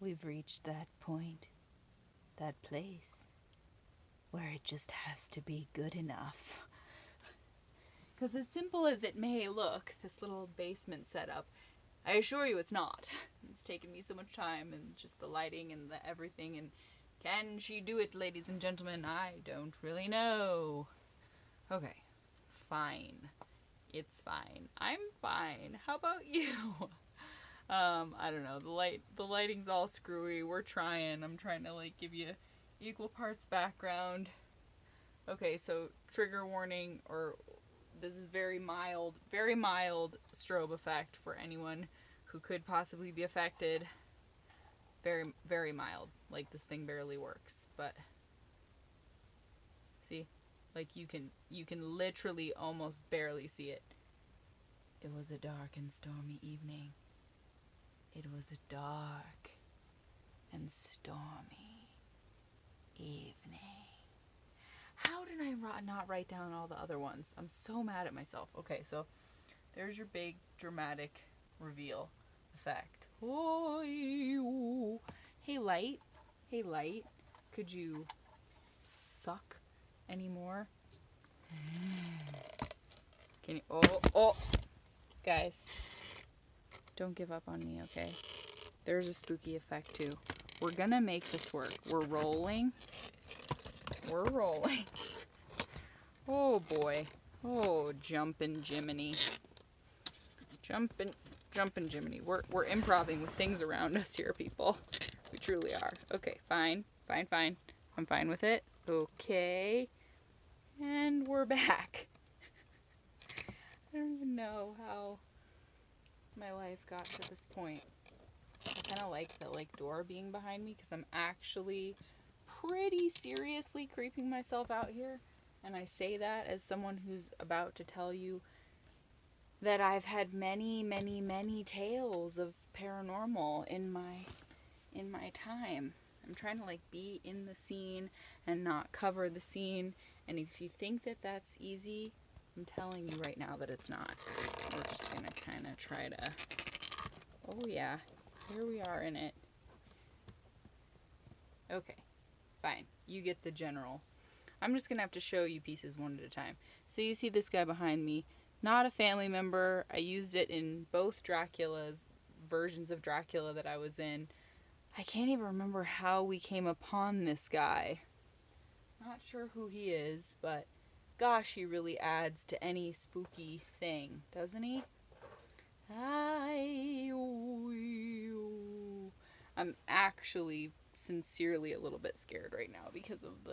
We've reached that point, that place, where it just has to be good enough. Because as simple as it may look, this little basement setup, I assure you it's not. It's taken me so much time and just the lighting and the everything. And can she do it, ladies and gentlemen? I don't really know. Okay, fine. It's fine. I'm fine. How about you? I don't know. The lighting's all screwy. We're trying. I'm trying to like give you equal parts background. Okay, so trigger warning, or this is very mild strobe effect for anyone who could possibly be affected. Very, very mild. Like this thing barely works, but see, like you can literally almost barely see it. It was a dark and stormy evening. It was a dark and stormy evening. How did I not write down all the other ones? I'm so mad at myself. Okay, so there's your big dramatic reveal effect. Hey, light. Hey, light. Could you suck anymore? Can you? Oh. Guys, don't give up on me, okay? There's a spooky effect, too. We're gonna make this work. We're rolling. Oh, boy. Oh, jumpin' Jiminy. Jumpin' Jiminy. We're improvising with things around us here, people. We truly are. Okay, fine. I'm fine with it. Okay. And we're back. I don't even know how my life got to this point. I kind of like the door being behind me because I'm actually pretty seriously creeping myself out here. And I say that as someone who's about to tell you that I've had many, many, many tales of paranormal in my time. I'm trying to be in the scene and not cover the scene. And if you think that that's easy, I'm telling you right now that it's not. We're just gonna kind of try to... Oh yeah, here we are in it. Okay, fine. You get the general. I'm just gonna have to show you pieces one at a time. So you see this guy behind me. Not a family member. I used it in both Dracula's versions of Dracula that I was in. I can't even remember how we came upon this guy. Not sure who he is, but gosh, he really adds to any spooky thing, doesn't he? I'm actually sincerely a little bit scared right now because of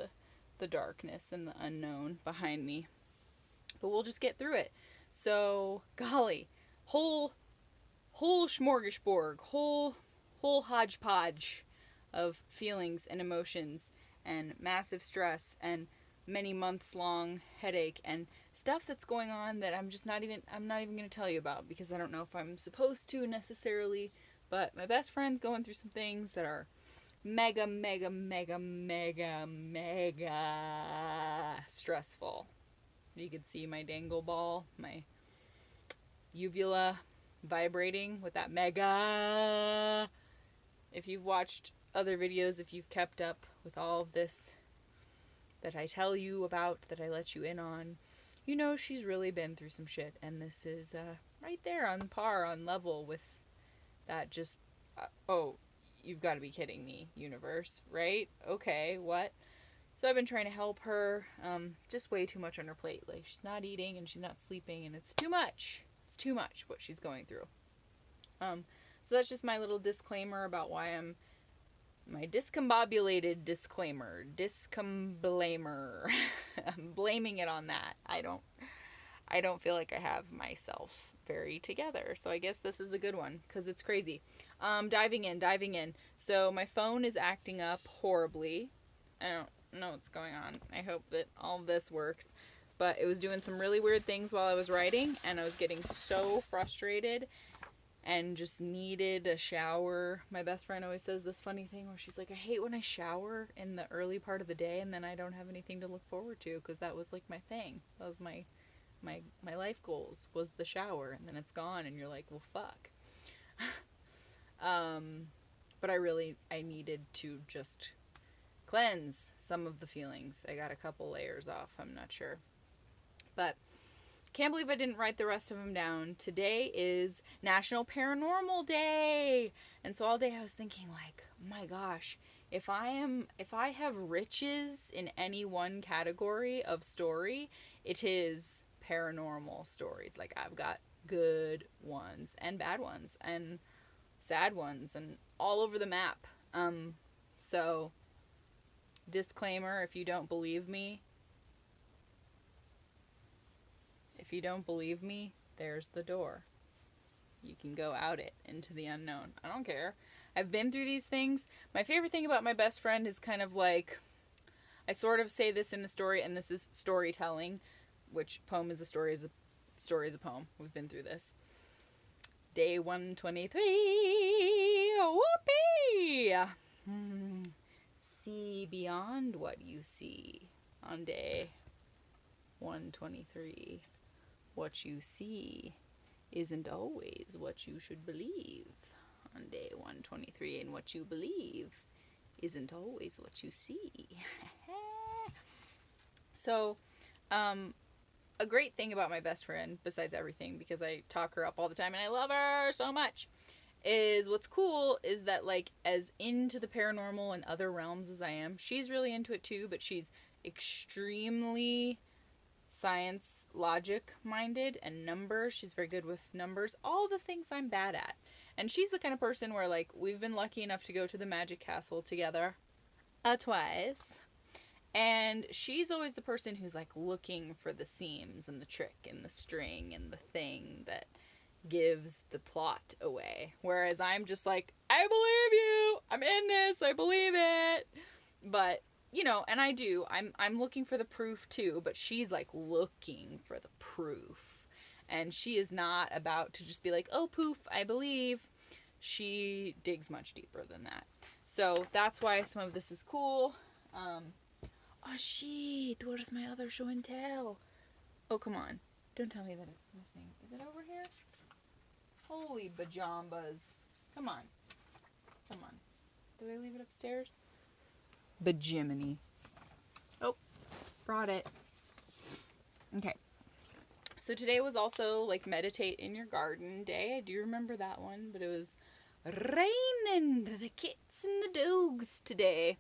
the darkness and the unknown behind me. But we'll just get through it. So, golly, whole smorgasbord, whole hodgepodge of feelings and emotions and massive stress and many months long headache and stuff that's going on that I'm not even going to tell you about because I don't know if I'm supposed to necessarily, but my best friend's going through some things that are mega stressful. You could see my dangle ball, my uvula vibrating with that mega. If you've watched other videos, if you've kept up with all of this that I tell you about, that I let you in on, you know she's really been through some shit, and this is right there on par, on level with that. Just oh, you've got to be kidding me, universe, right? Okay, what? So I've been trying to help her, just way too much on her plate. Like, she's not eating and she's not sleeping, and it's too much. It's too much what she's going through. So that's just my little disclaimer about why I'm... My discombobulated disclaimer. Discomblamer. I'm blaming it on that. I don't feel like I have myself very together. So I guess this is a good one, because it's crazy. Diving in. So my phone is acting up horribly. I don't know what's going on. I hope that all of this works. But it was doing some really weird things while I was writing, and I was getting so frustrated and just needed a shower. My best friend always says this funny thing where she's like, I hate when I shower in the early part of the day and then I don't have anything to look forward to, because that was like my thing. That was my life goals, was the shower, and then it's gone and you're like, well, fuck. But I needed to just cleanse some of the feelings. I got a couple layers off, I'm not sure. But can't believe I didn't write the rest of them down. Today is National Paranormal Day. And so all day I was thinking, like, my gosh, if I have riches in any one category of story, it is paranormal stories. Like, I've got good ones and bad ones and sad ones and all over the map. So disclaimer, if you don't believe me, there's the door. You can go out it into the unknown. I don't care. I've been through these things. My favorite thing about my best friend is kind of like, I sort of say this in the story, and this is storytelling, which poem is a story, is a poem. We've been through this. Day 123. Whoopee! See beyond what you see on day 123. What you see isn't always what you should believe on day 123, and what you believe isn't always what you see. So, a great thing about my best friend, besides everything, because I talk her up all the time and I love her so much, is what's cool is that, like, as into the paranormal and other realms as I am, she's really into it too, but she's extremely science logic minded and numbers. She's very good with numbers, all the things I'm bad at. And she's the kind of person where, like, we've been lucky enough to go to the Magic Castle together twice, and she's always the person who's, like, looking for the seams and the trick and the string and the thing that gives the plot away, whereas I'm just like, I believe you, I'm in this, I believe it. But you know, and I do. I'm looking for the proof too, but she's like looking for the proof. And she is not about to just be like, oh, poof, I believe. She digs much deeper than that. So that's why some of this is cool. Oh, shit. Where's my other show and tell? Oh, come on. Don't tell me that it's missing. Is it over here? Holy bajambas. Come on. Come on. Did I leave it upstairs? Bajiminy. Oh, brought it. Okay. So today was also, like, meditate in your garden day. I do remember that one, but it was raining the kits and the dogs today.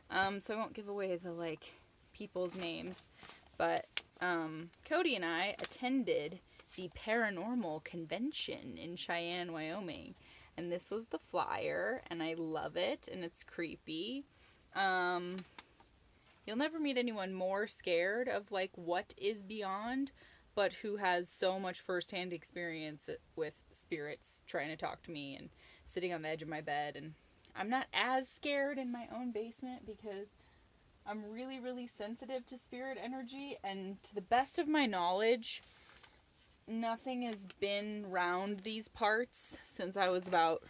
So I won't give away the, like, people's names. But Cody and I attended the paranormal convention in Cheyenne, Wyoming. And this was the flyer, and I love it, and it's creepy. You'll never meet anyone more scared of, like, what is beyond, but who has so much firsthand experience with spirits trying to talk to me and sitting on the edge of my bed. And I'm not as scared in my own basement because I'm really, really sensitive to spirit energy, and to the best of my knowledge, nothing has been round these parts since I was about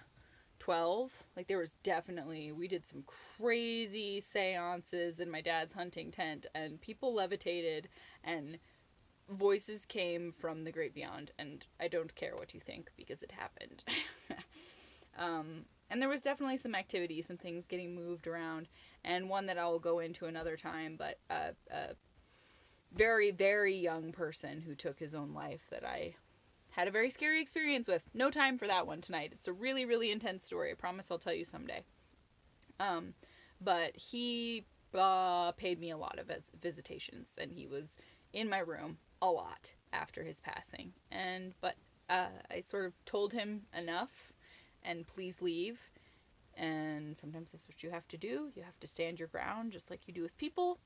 12. Like, there was definitely, we did some crazy seances in my dad's hunting tent, and people levitated, and voices came from the great beyond, and I don't care what you think because it happened. And there was definitely some activity, some things getting moved around, and one that I'll go into another time, but a very, very young person who took his own life that I had a very scary experience with. No time for that one tonight. It's a really, really intense story. I promise I'll tell you someday. But he paid me a lot of visitations, and he was in my room a lot after his passing. But I sort of told him enough, and please leave. And sometimes that's what you have to do. You have to stand your ground, just like you do with people.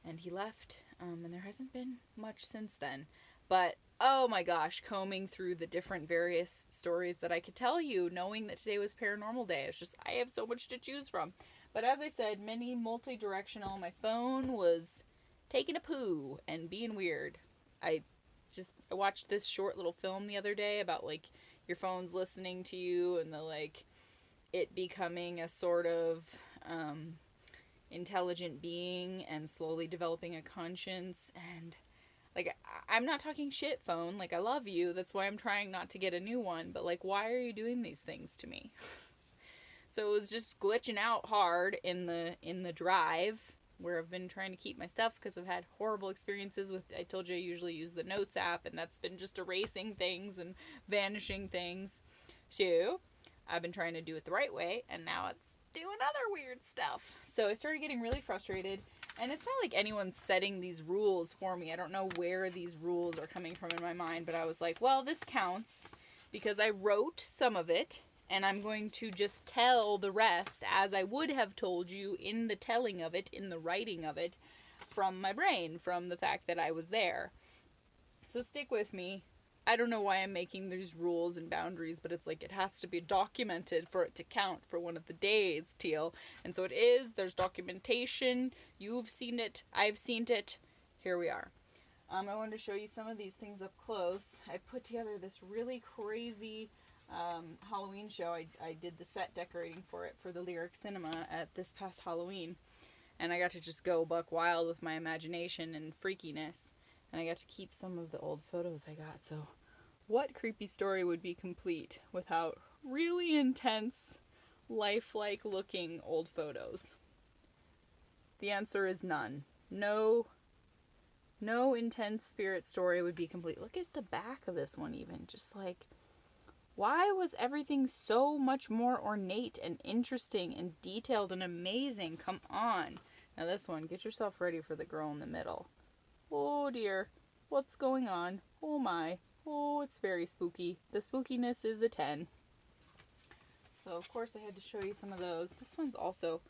And he left, and there hasn't been much since then. But oh my gosh, combing through the different various stories that I could tell you, knowing that today was Paranormal Day, it's just, I have so much to choose from. But as I said, many multi-directional. My phone was taking a poo and being weird. I watched this short little film the other day about, like, your phone's listening to you and the, like, it becoming a sort of intelligent being and slowly developing a conscience. And, like, I'm not talking shit, phone. Like, I love you. That's why I'm trying not to get a new one. But, like, why are you doing these things to me? So it was just glitching out hard in the drive where I've been trying to keep my stuff because I've had horrible experiences with, I told you I usually use the Notes app, and that's been just erasing things and vanishing things. So I've been trying to do it the right way, and now it's doing other weird stuff. So I started getting really frustrated, and it's not like anyone's setting these rules for me. I don't know where these rules are coming from in my mind, but I was like, well, this counts because I wrote some of it, and I'm going to just tell the rest as I would have told you in the telling of it, in the writing of it, from my brain, from the fact that I was there. So stick with me. I don't know why I'm making these rules and boundaries, but it's like it has to be documented for it to count for one of the days, Teal. And so it is. There's documentation. You've seen it. I've seen it. Here we are. I wanted to show you some of these things up close. I put together this really crazy Halloween show. I did the set decorating for it for the Lyric Cinema at this past Halloween. And I got to just go buck wild with my imagination and freakiness. And I got to keep some of the old photos I got. So what creepy story would be complete without really intense, lifelike looking old photos? The answer is none. No intense spirit story would be complete. Look at the back of this one even. Just like, why was everything so much more ornate and interesting and detailed and amazing? Come on. Now this one, get yourself ready for the girl in the middle. Oh dear, what's going on? Oh my. Oh, it's very spooky. The spookiness is a 10. So of course I had to show you some of those. This one's also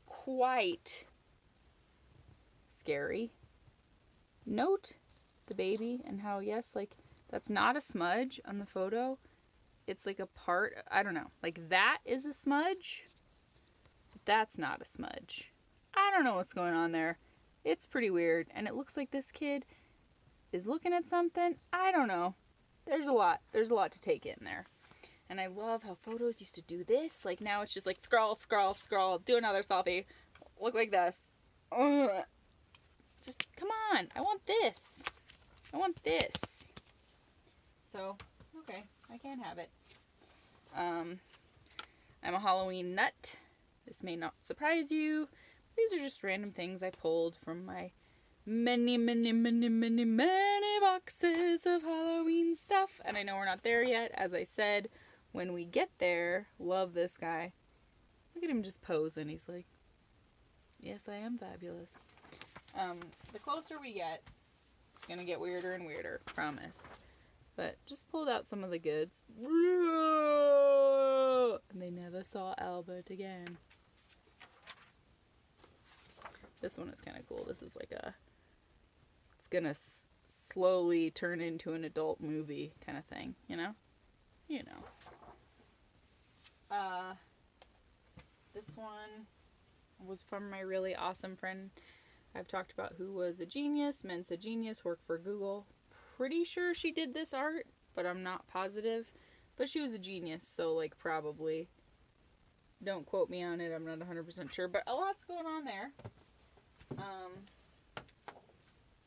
quite scary. Note the baby and how, yes, like, that's not a smudge on the photo. It's like a part, I don't know, like that is a smudge, but that's not a smudge. I don't know what's going on there. It's pretty weird, and it looks like this kid is looking at something. I don't know. There's a lot to take in there. And I love how photos used to do this. Like now it's just like scroll, scroll, scroll, do another selfie, look like this. Ugh. Just, come on, I want this. I want this. So, okay, I can't have it. I'm a Halloween nut. This may not surprise you. These are just random things I pulled from my many boxes of Halloween stuff. And I know we're not there yet. As I said, when we get there, love this guy. Look at him just posing. He's like, yes, I am fabulous. The closer we get, it's going to get weirder and weirder, promise. But just pulled out some of the goods. And they never saw Albert again. This one is kind of cool. This is like it's going to slowly turn into an adult movie kind of thing, you know? You know. This one was from my really awesome friend I've talked about, who was a genius, Mensa genius, worked for Google. Pretty sure she did this art, but I'm not positive. But she was a genius, so like probably. Don't quote me on it, I'm not 100% sure, but a lot's going on there.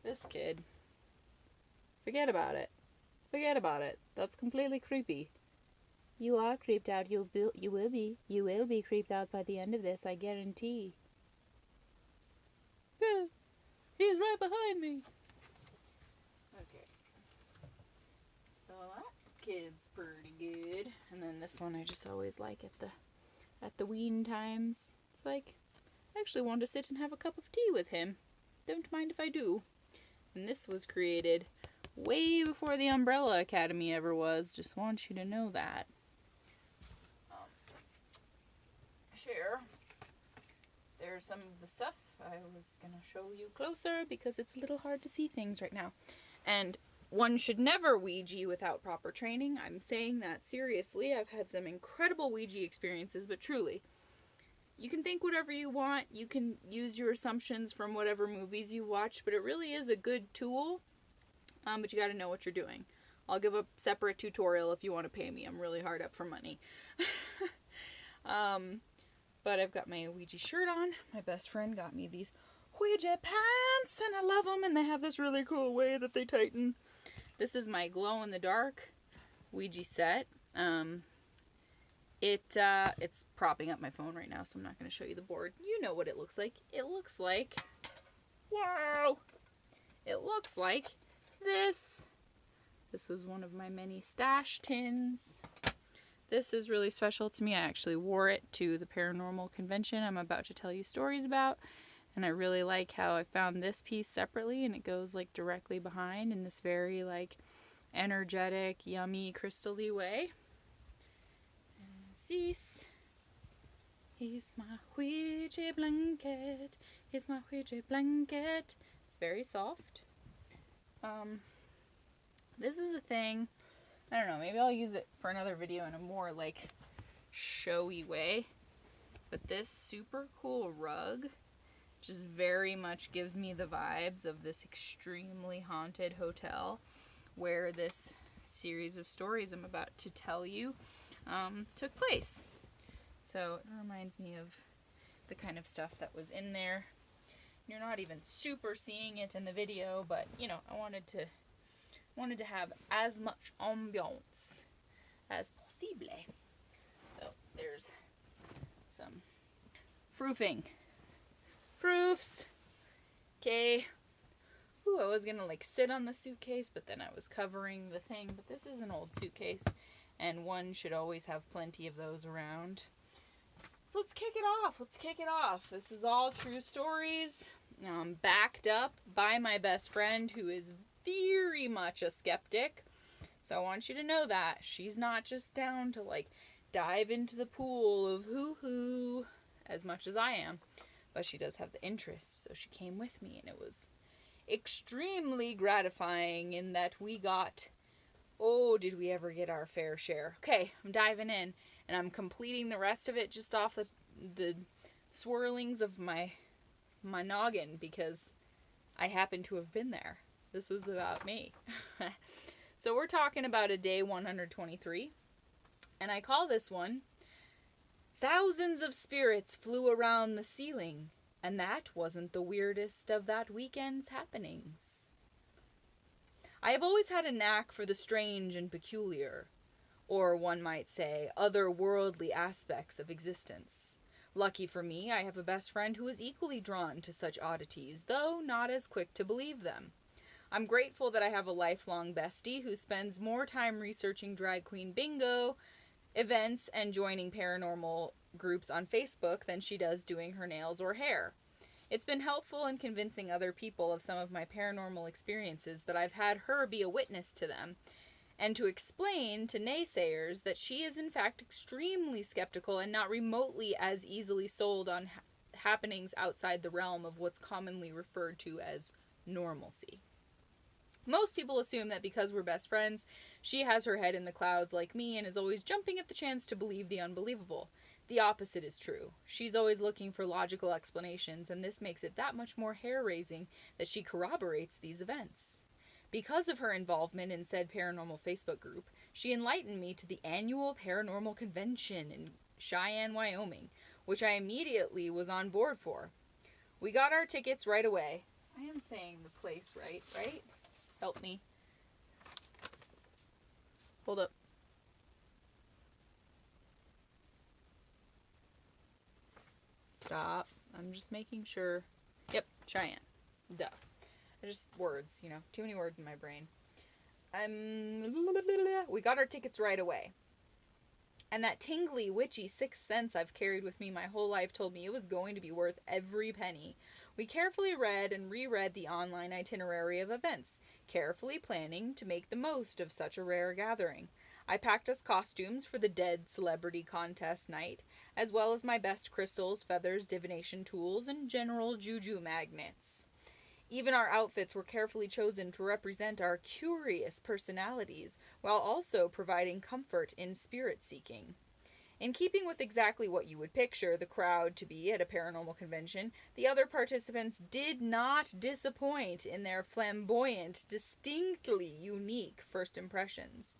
This kid. Forget about it. Forget about it. That's completely creepy. You are creeped out. You will be. You will be creeped out by the end of this, I guarantee. He's right behind me. Okay. So that kid's pretty good. And then this one I just always like at the wean times. It's like, I actually want to sit and have a cup of tea with him. Don't mind if I do. And this was created way before the Umbrella Academy ever was. Just want you to know that. Share. There's some of the stuff I was going to show you closer because it's a little hard to see things right now. And one should never Ouija without proper training. I'm saying that seriously. I've had some incredible Ouija experiences, but truly, you can think whatever you want. You can use your assumptions from whatever movies you watch, but it really is a good tool. But you got to know what you're doing. I'll give a separate tutorial if you want to pay me. I'm really hard up for money. But I've got my Ouija shirt on. My best friend got me these Ouija pants, and I love them, and they have this really cool way that they tighten. This is my glow-in-the-dark Ouija set. It's propping up my phone right now, so I'm not going to show you the board. You know what it looks like. It looks like, wow, it looks like this. This was one of my many stash tins. This is really special to me. I actually wore it to the paranormal convention I'm about to tell you stories about. And I really like how I found this piece separately, and it goes like directly behind in this very like energetic, yummy, crystal-y way. And this, he's my Ouija blanket. He's my Ouija blanket. It's very soft. This is a thing, I don't know, maybe I'll use it for another video in a more like showy way. But this super cool rug just very much gives me the vibes of this extremely haunted hotel where this series of stories I'm about to tell you took place. So it reminds me of the kind of stuff that was in there. You're not even super seeing it in the video, but you know, I wanted to have as much ambiance as possible. So there's some proofs. Okay. Ooh, I was gonna like sit on the suitcase, but then I was covering the thing. But this is an old suitcase, and one should always have plenty of those around. So let's kick it off. This is all true stories, backed up by my best friend, who is very much a skeptic. So I want you to know that she's not just down to like dive into the pool of hoo-hoo as much as I am, but she does have the interest. So she came with me, and it was extremely gratifying in that we got, did we ever get our fair share? Okay, I'm diving in, and I'm completing the rest of it just off the swirlings of my noggin, because I happen to have been there. This is about me. So we're talking about a day 123, and I call this one, Thousands of Spirits Flew Around the Ceiling, and that wasn't the weirdest of that weekend's happenings. I have always had a knack for the strange and peculiar, or one might say, otherworldly aspects of existence. Lucky for me, I have a best friend who is equally drawn to such oddities, though not as quick to believe them. I'm grateful that I have a lifelong bestie who spends more time researching drag queen bingo events and joining paranormal groups on Facebook than she does doing her nails or hair. It's been helpful in convincing other people of some of my paranormal experiences that I've had her be a witness to them, and to explain to naysayers that she is in fact extremely skeptical and not remotely as easily sold on happenings outside the realm of what's commonly referred to as normalcy. Most people assume that because we're best friends, she has her head in the clouds like me and is always jumping at the chance to believe the unbelievable. The opposite is true. She's always looking for logical explanations, and this makes it that much more hair-raising that she corroborates these events. Because of her involvement in said paranormal Facebook group, she enlightened me to the annual paranormal convention in Cheyenne, Wyoming, which I immediately was on board for. We got our tickets right away. I am saying the place right? Help me. Hold up. Stop. I'm just making sure. Yep, Cheyenne. Duh. Just words, too many words in my brain. We got our tickets right away. And that tingly, witchy sixth sense I've carried with me my whole life told me it was going to be worth every penny. We carefully read and reread the online itinerary of events, carefully planning to make the most of such a rare gathering. I packed us costumes for the Dead Celebrity Contest night, as well as my best crystals, feathers, divination tools, and general juju magnets. Even our outfits were carefully chosen to represent our curious personalities, while also providing comfort in spirit seeking. In keeping with exactly what you would picture the crowd to be at a paranormal convention, the other participants did not disappoint in their flamboyant, distinctly unique first impressions.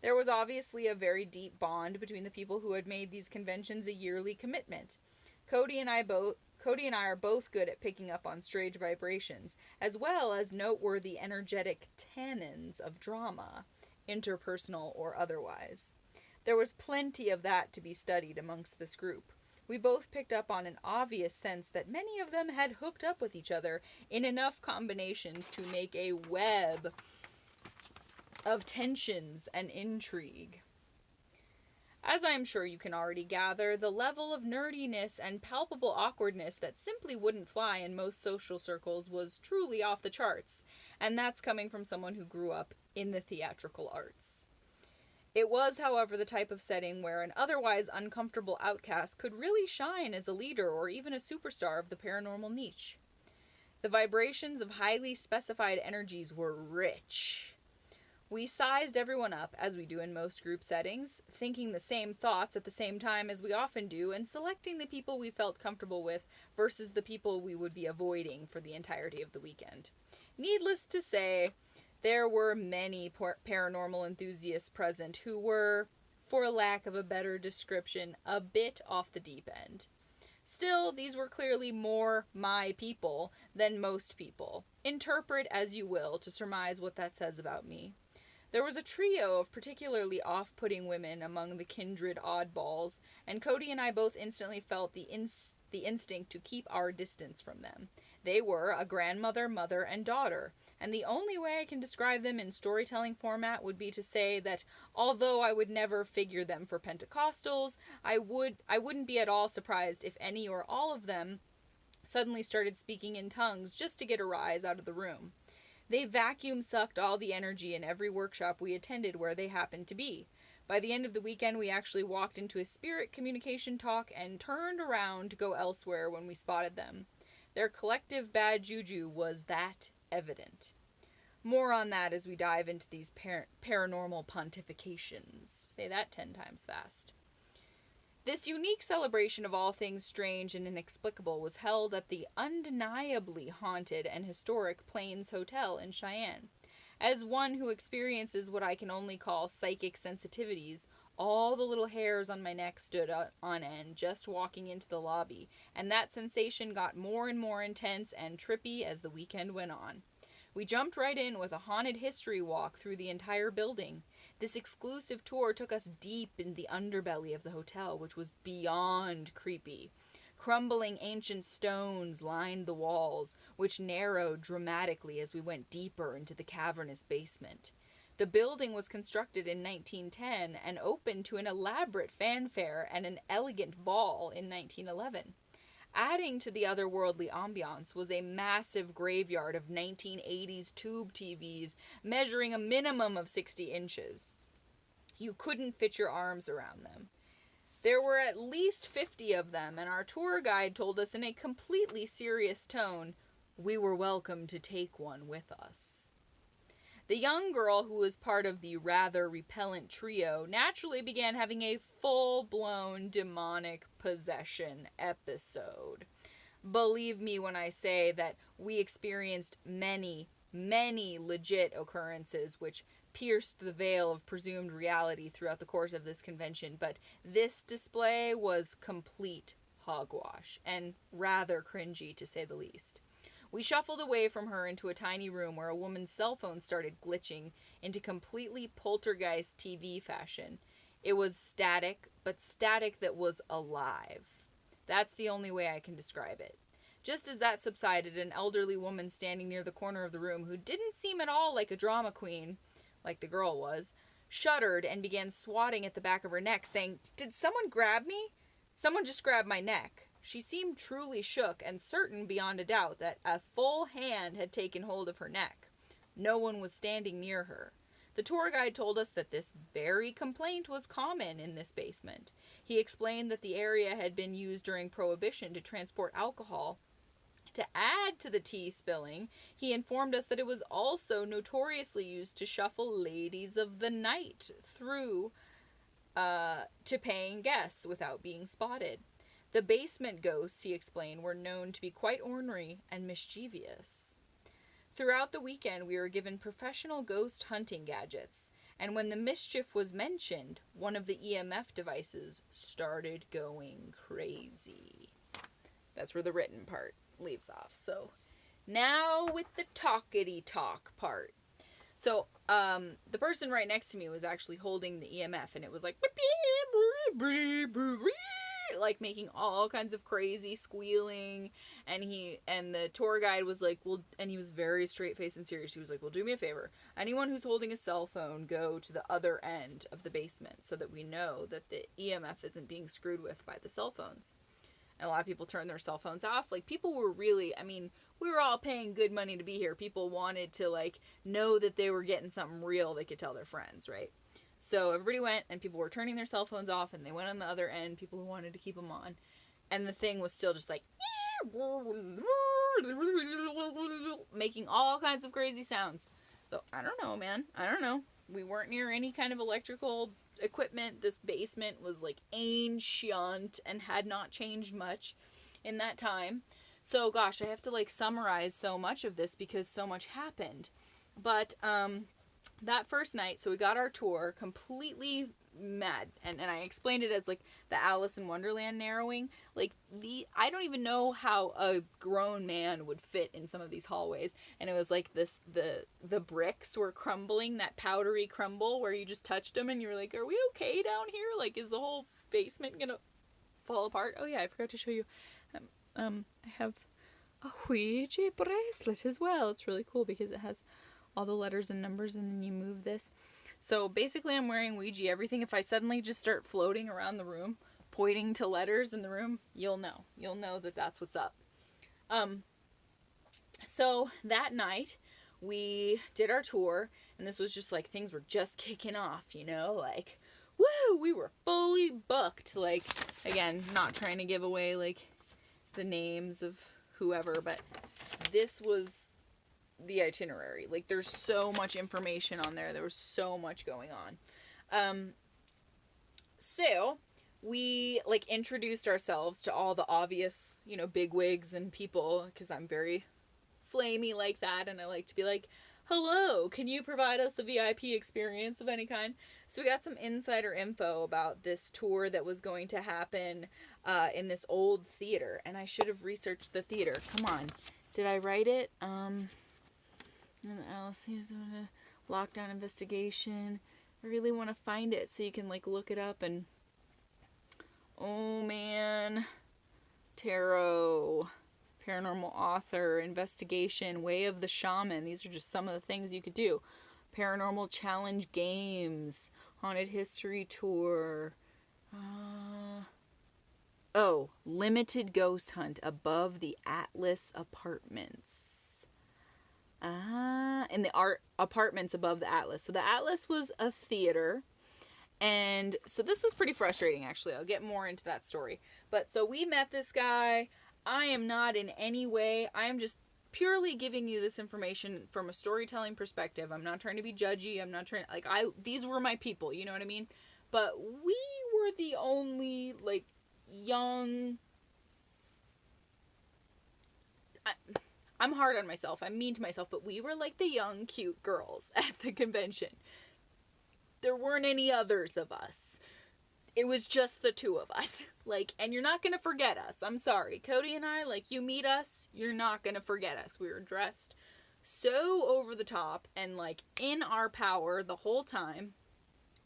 There was obviously a very deep bond between the people who had made these conventions a yearly commitment. Cody and I are both good at picking up on strange vibrations, as well as noteworthy energetic tannins of drama, interpersonal or otherwise. There was plenty of that to be studied amongst this group. We both picked up on an obvious sense that many of them had hooked up with each other in enough combinations to make a web of tensions and intrigue. As I am sure you can already gather, the level of nerdiness and palpable awkwardness that simply wouldn't fly in most social circles was truly off the charts, and that's coming from someone who grew up in the theatrical arts. It was, however, the type of setting where an otherwise uncomfortable outcast could really shine as a leader or even a superstar of the paranormal niche. The vibrations of highly specified energies were rich. We sized everyone up, as we do in most group settings, thinking the same thoughts at the same time as we often do, and selecting the people we felt comfortable with versus the people we would be avoiding for the entirety of the weekend. Needless to say, there were many paranormal enthusiasts present who were, for lack of a better description, a bit off the deep end. Still, these were clearly more my people than most people. Interpret as you will to surmise what that says about me. There was a trio of particularly off-putting women among the kindred oddballs, and Cody and I both instantly felt the instinct to keep our distance from them. They were a grandmother, mother, and daughter, and the only way I can describe them in storytelling format would be to say that although I would never figure them for Pentecostals, I wouldn't be at all surprised if any or all of them suddenly started speaking in tongues just to get a rise out of the room. They vacuum-sucked all the energy in every workshop we attended where they happened to be. By the end of the weekend, we actually walked into a spirit communication talk and turned around to go elsewhere when we spotted them. Their collective bad juju was that evident. More on that as we dive into these paranormal pontifications. Say that 10 times fast. This unique celebration of all things strange and inexplicable was held at the undeniably haunted and historic Plains Hotel in Cheyenne. As one who experiences what I can only call psychic sensitivities, all the little hairs on my neck stood on end just walking into the lobby, and that sensation got more and more intense and trippy as the weekend went on. We jumped right in with a haunted history walk through the entire building. This exclusive tour took us deep in the underbelly of the hotel, which was beyond creepy. Crumbling ancient stones lined the walls, which narrowed dramatically as we went deeper into the cavernous basement. The building was constructed in 1910 and opened to an elaborate fanfare and an elegant ball in 1911. Adding to the otherworldly ambiance was a massive graveyard of 1980s tube TVs measuring a minimum of 60 inches. You couldn't fit your arms around them. There were at least 50 of them, and our tour guide told us in a completely serious tone, we were welcome to take one with us. The young girl who was part of the rather repellent trio naturally began having a full-blown demonic possession episode. Believe me when I say that we experienced many legit occurrences which pierced the veil of presumed reality throughout the course of this convention, but this display was complete hogwash and rather cringy to say the least. We shuffled away from her into a tiny room where a woman's cell phone started glitching into completely poltergeist TV fashion. It was static, but static that was alive. That's the only way I can describe it. Just as that subsided, an elderly woman standing near the corner of the room, who didn't seem at all like a drama queen, like the girl was, shuddered and began swatting at the back of her neck, saying, "Did someone grab me? Someone just grabbed my neck." She seemed truly shook and certain beyond a doubt that a full hand had taken hold of her neck. No one was standing near her. The tour guide told us that this very complaint was common in this basement. He explained that the area had been used during Prohibition to transport alcohol. To add to the tea spilling, he informed us that it was also notoriously used to shuffle ladies of the night through to paying guests without being spotted. The basement ghosts, he explained, were known to be quite ornery and mischievous. Throughout the weekend, we were given professional ghost hunting gadgets, and when the mischief was mentioned, one of the EMF devices started going crazy. That's where the written part leaves off. So, now with the talkity talk part. So, the person right next to me was actually holding the EMF, and it was like, beep, like making all kinds of crazy squealing, and the tour guide was like, well, and he was very straight faced and serious. He was like, well, do me a favor, anyone who's holding a cell phone, go to the other end of the basement so that we know that the EMF isn't being screwed with by the cell phones. And a lot of people turned their cell phones off. Like, people were really, I mean, we were all paying good money to be here. People wanted to, like, know that they were getting something real they could tell their friends, right? So everybody went, and people were turning their cell phones off, and they went on the other end, people who wanted to keep them on. And the thing was still just like, making all kinds of crazy sounds. So, I don't know, man. I don't know. We weren't near any kind of electrical equipment. This basement was, like, ancient and had not changed much in that time. So, gosh, I have to, like, summarize so much of this because so much happened. But, that first night, so we got our tour completely mad, and I explained it as like the Alice in Wonderland narrowing. Like, I don't even know how a grown man would fit in some of these hallways, and it was like this, the bricks were crumbling, that powdery crumble where you just touched them and you were like, are we okay down here? Like, is the whole basement gonna fall apart? Oh yeah, I forgot to show you. I have a Ouija bracelet as well. It's really cool because it has all the letters and numbers, and then you move this. So basically I'm wearing Ouija everything. If I suddenly just start floating around the room, pointing to letters in the room, you'll know that that's what's up. So that night we did our tour, and this was just like, things were just kicking off, you know, like, woo, we were fully booked. Like, again, not trying to give away like the names of whoever, but this was the itinerary. Like, there's so much information on there. There was so much going on. So we like introduced ourselves to all the obvious, you know, bigwigs and people, because I'm very flamey like that, and I like to be like, hello, can you provide us a VIP experience of any kind? So we got some insider info about this tour that was going to happen in this old theater, and I should have researched the theater. Come on, did I write it? Alice, here's a lockdown investigation. I really want to find it so you can like look it up. And oh man, tarot, paranormal author, investigation, way of the shaman. These are just some of the things you could do. Paranormal challenge games, haunted history tour. Limited ghost hunt above the Atlas apartments. In the art apartments above the Atlas. So the Atlas was a theater. And so this was pretty frustrating, actually. I'll get more into that story. But so we met this guy. I am not in any way, I am just purely giving you this information from a storytelling perspective. I'm not trying to be judgy. I'm not trying, like, these were my people, you know what I mean? But we were the only, like, young, I'm hard on myself. I'm mean to myself, but we were like the young, cute girls at the convention. There weren't any others of us. It was just the two of us. Like, and you're not going to forget us. I'm sorry. Cody and I, like, you meet us, you're not going to forget us. We were dressed so over the top and, like, in our power the whole time.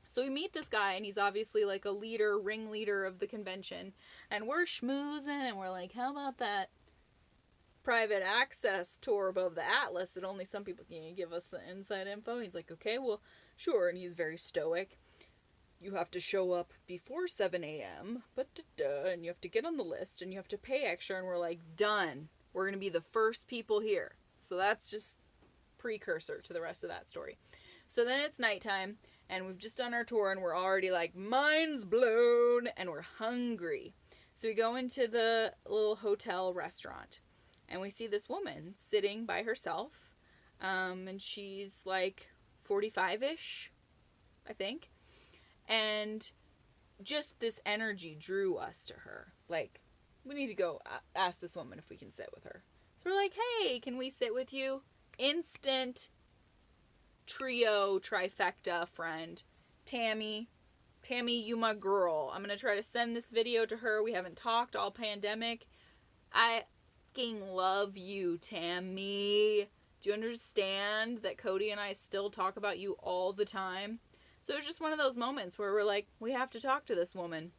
So we meet this guy, and he's obviously, like, a leader, ringleader of the convention. And we're schmoozing, and we're like, how about that private access tour above the Atlas that only some people can give us the inside info? He's like, okay, well, sure. And he's very stoic. You have to show up before 7 a.m., and you have to get on the list, and you have to pay extra. And we're like, done. We're going to be the first people here. So that's just precursor to the rest of that story. So then it's nighttime, and we've just done our tour, and we're already like, mind's blown, and we're hungry. So we go into the little hotel restaurant, and we see this woman sitting by herself, and she's like 45-ish, I think. And just this energy drew us to her. Like, we need to go ask this woman if we can sit with her. So we're like, hey, can we sit with you? Instant trio, trifecta friend. Tammy, you my girl. I'm going to try to send this video to her. We haven't talked all pandemic. I fucking love you, Tammy. Do you understand that Cody and I still talk about you all the time? So it was just one of those moments where we're like, we have to talk to this woman.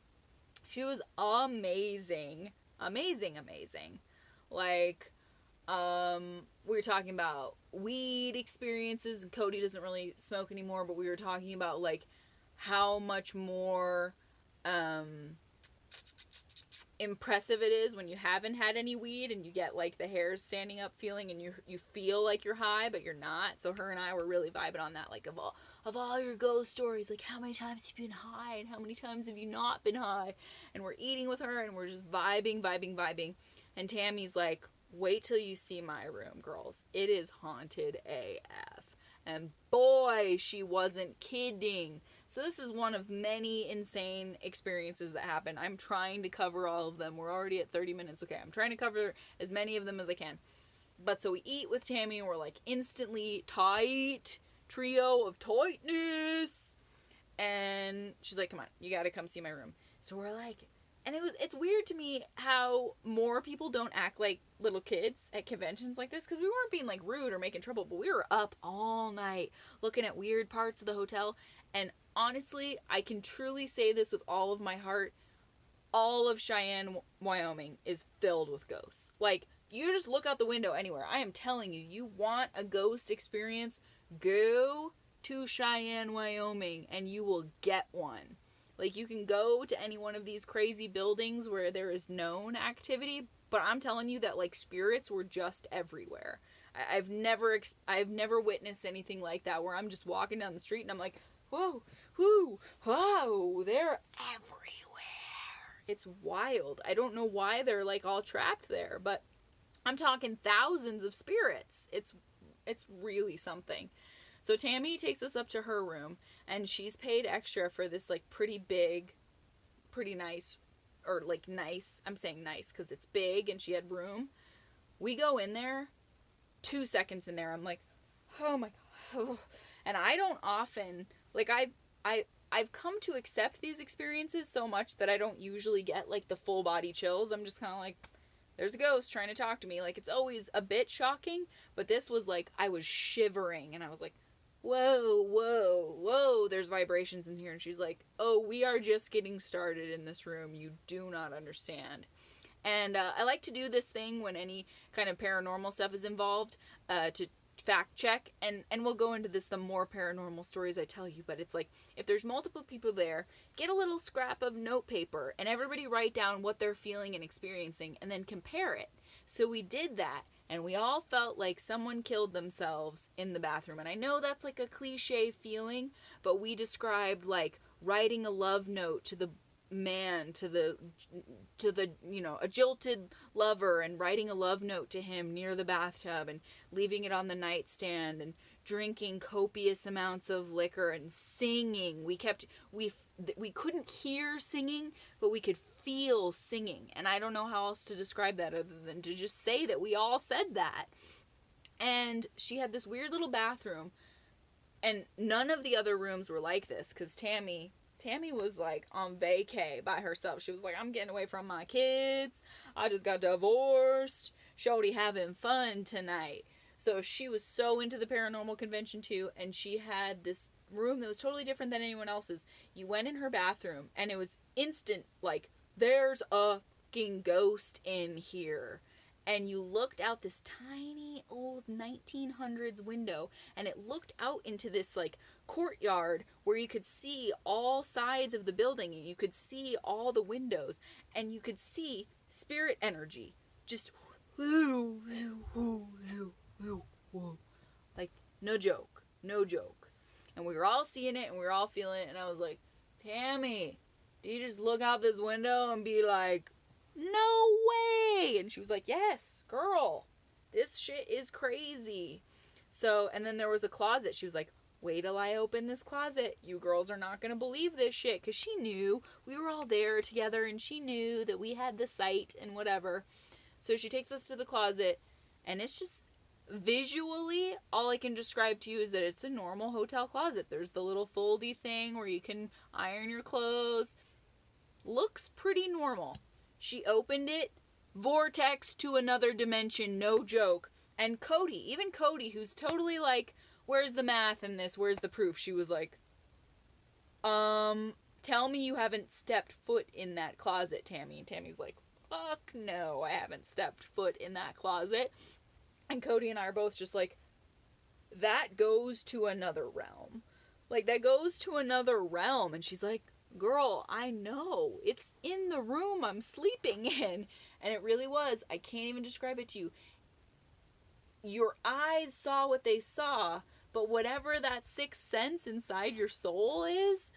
She was amazing. Amazing, amazing. Like, we were talking about weed experiences, and Cody doesn't really smoke anymore, but we were talking about, like, how much more, impressive it is when you haven't had any weed and you get, like, the hairs standing up feeling, and you feel like you're high, but you're not. So her and I were really vibing on that, like, of all your ghost stories, like, how many times have you been high and how many times have you not been high? And we're eating with her and we're just vibing. And Tammy's like, wait till you see my room, girls. It is haunted AF. And boy, she wasn't kidding. So this is one of many insane experiences that happen. I'm trying to cover all of them. We're already at 30 minutes. Okay, I'm trying to cover as many of them as I can. But so we eat with Tammy and we're like instantly tight. Trio of tightness. And she's like, come on, you gotta come see my room. So we're like, and it's weird to me how more people don't act like little kids at conventions like this, because we weren't being like rude or making trouble, but we were up all night looking at weird parts of the hotel. And honestly, I can truly say this with all of my heart, all of Cheyenne, Wyoming is filled with ghosts. Like, you just look out the window anywhere. I am telling you, you want a ghost experience, go to Cheyenne, Wyoming, and you will get one. Like, you can go to any one of these crazy buildings where there is known activity, but I'm telling you that, like, spirits were just everywhere. I've never witnessed anything like that, where I'm just walking down the street and I'm like, whoa, they're everywhere. It's wild. I don't know why they're, like, all trapped there, but I'm talking thousands of spirits. It's really something. So Tammy takes us up to her room, and she's paid extra for this, like, pretty big, pretty nice, or, like, nice, I'm saying nice because it's big and she had room. We go in there, 2 seconds in there, I'm like, oh my God. And I don't often, like, I've come to accept these experiences so much that I don't usually get, like, the full body chills. I'm just kind of like, there's a ghost trying to talk to me. Like, it's always a bit shocking, but this was like, I was shivering, and I was like, whoa, there's vibrations in here. And she's like, oh, we are just getting started in this room. You do not understand. And I like to do this thing when any kind of paranormal stuff is involved, to fact check, and we'll go into this the more paranormal stories I tell you, but it's like, if there's multiple people there, get a little scrap of note paper and everybody write down what they're feeling and experiencing and then compare it. So we did that, and we all felt like someone killed themselves in the bathroom. And I know that's like a cliche feeling, but we described like writing a love note to the man, to the you know, a jilted lover, and writing a love note to him near the bathtub and leaving it on the nightstand, and drinking copious amounts of liquor and singing. We couldn't hear singing, but we could feel singing. And I don't know how else to describe that other than to just say that we all said that. And she had this weird little bathroom, and none of the other rooms were like this, because Tammy was like on vacay by herself. She was like, I'm getting away from my kids. I just got divorced. Shorty having fun tonight. So she was so into the paranormal convention too, and she had this room that was totally different than anyone else's. You went in her bathroom, and it was instant, like, there's a fucking ghost in here. And you looked out this tiny old 1900s window, and it looked out into this, like, courtyard where you could see all sides of the building, and you could see all the windows, and you could see spirit energy just like, no joke. And we were all seeing it, and we were all feeling it, and I was like, Tammy, do you just look out this window and be like, no way? And she was like, yes, girl, this shit is crazy. So, and then there was a closet. She was like, wait till I open this closet. You girls are not going to believe this shit. Because she knew we were all there together, and she knew that we had the sight and whatever. So she takes us to the closet, and it's just, visually, all I can describe to you is that it's a normal hotel closet. There's the little foldy thing where you can iron your clothes. Looks pretty normal. She opened it, vortex to another dimension, no joke. And even Cody, who's totally like, where's the math in this? Where's the proof? She was like, Tell me you haven't stepped foot in that closet, Tammy. And Tammy's like, fuck no, I haven't stepped foot in that closet. And Cody and I are both just like, that goes to another realm. Like, that goes to another realm. And she's like, girl, I know. It's in the room I'm sleeping in. And it really was. I can't even describe it to you. Your eyes saw what they saw, but whatever that sixth sense inside your soul is,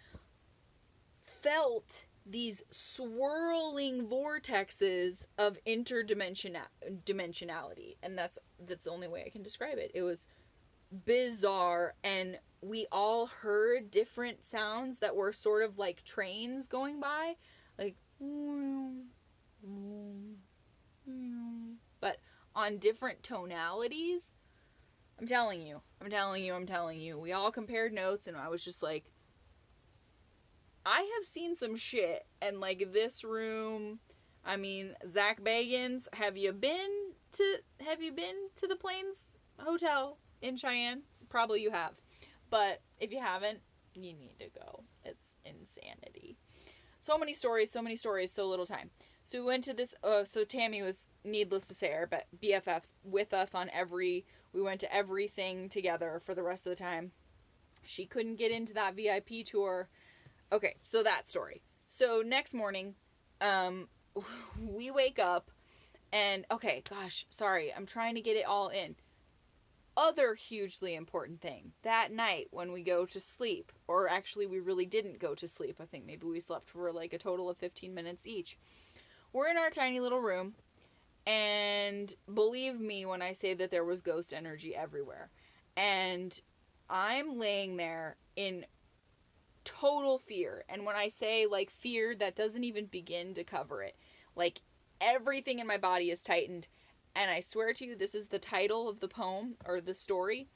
felt these swirling vortexes of interdimensionality. And that's the only way I can describe it. It was bizarre, and we all heard different sounds that were sort of like trains going by, like, but on different tonalities. I'm telling you. We all compared notes, and I was just like, I have seen some shit. And like, this room, I mean, Zach Bagans, have you been to the Plains Hotel in Cheyenne? Probably you have. But if you haven't, you need to go. It's insanity. So many stories, so little time. So we went to this, so Tammy was, needless to say, our BFF with us on we went to everything together for the rest of the time. She couldn't get into that VIP tour. Okay, so that story. So next morning, we wake up, and, okay, gosh, sorry, I'm trying to get it all in. Other hugely important thing, that night when we go to sleep, or actually we really didn't go to sleep, I think maybe we slept for like a total of 15 minutes each. We're in our tiny little room, and believe me when I say that there was ghost energy everywhere. And I'm laying there in total fear. And when I say like fear, that doesn't even begin to cover it. Like, everything in my body is tightened. And I swear to you, this is the title of the poem or the story.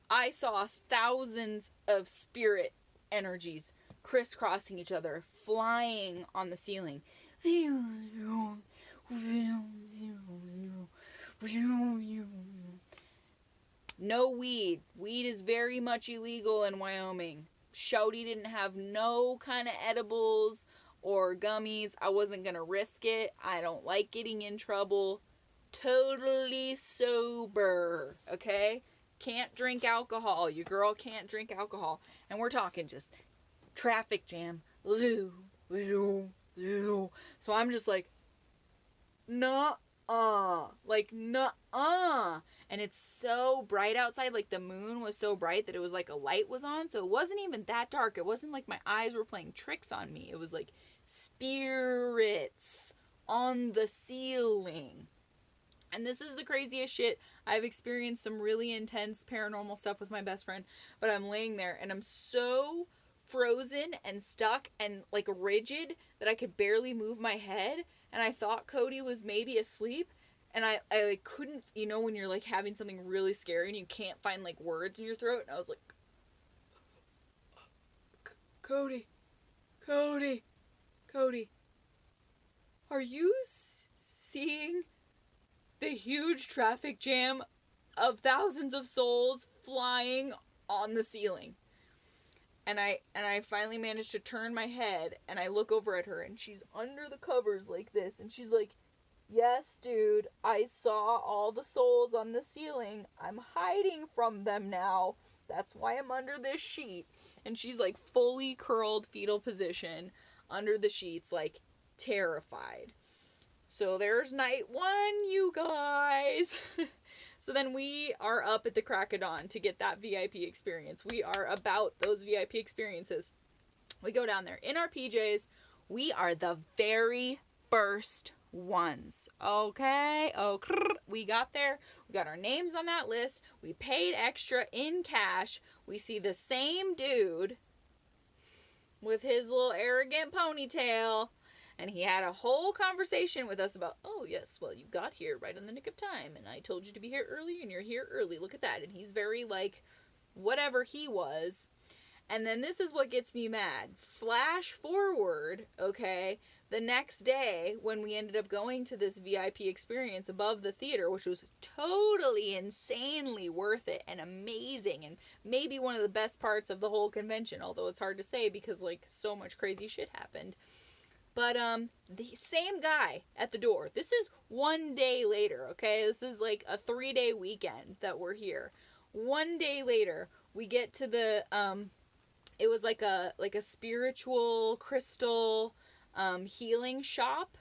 I saw thousands of spirit energies crisscrossing each other, flying on the ceiling. No weed. Weed is very much illegal in Wyoming. Shouty didn't have no kind of edibles or gummies. I wasn't going to risk it. I don't like getting in trouble. Totally sober, okay? Can't drink alcohol. Your girl can't drink alcohol. And we're talking just traffic jam. So I'm just like, nuh-uh. Like, nuh-uh. And it's so bright outside. Like, the moon was so bright that it was like a light was on. So it wasn't even that dark. It wasn't like my eyes were playing tricks on me. It was like spirits on the ceiling. And this is the craziest shit. I've experienced some really intense paranormal stuff with my best friend. But I'm laying there and I'm so frozen and stuck and like rigid that I could barely move my head. And I thought Cody was maybe asleep. And I like couldn't, you know, when you're like having something really scary and you can't find like words in your throat. And I was like, Cody, are you seeing the huge traffic jam of thousands of souls flying on the ceiling? And I finally managed to turn my head and I look over at her and she's under the covers like this and she's like, yes, dude, I saw all the souls on the ceiling. I'm hiding from them now. That's why I'm under this sheet. And she's like fully curled fetal position under the sheets, like terrified. So there's night one, you guys. So then we are up at the crack of dawn to get that VIP experience. We are about those VIP experiences. We go down there in our PJs. We are the very first ones. Okay. Oh, we got there. We got our names on that list. We paid extra in cash. We see the same dude with his little arrogant ponytail. And he had a whole conversation with us about, oh, yes, well, you got here right in the nick of time. And I told you to be here early, and you're here early. Look at that. And he's very, like, whatever he was. And then this is what gets me mad. Flash forward, okay? the next day, when we ended up going to this VIP experience above the theater, which was totally insanely worth it and amazing, and maybe one of the best parts of the whole convention, although it's hard to say because, like, so much crazy shit happened. But the same guy at the door. This is one day later, okay? This is like a 3-day weekend that we're here. One day later, we get to the it was like a spiritual crystal healing shop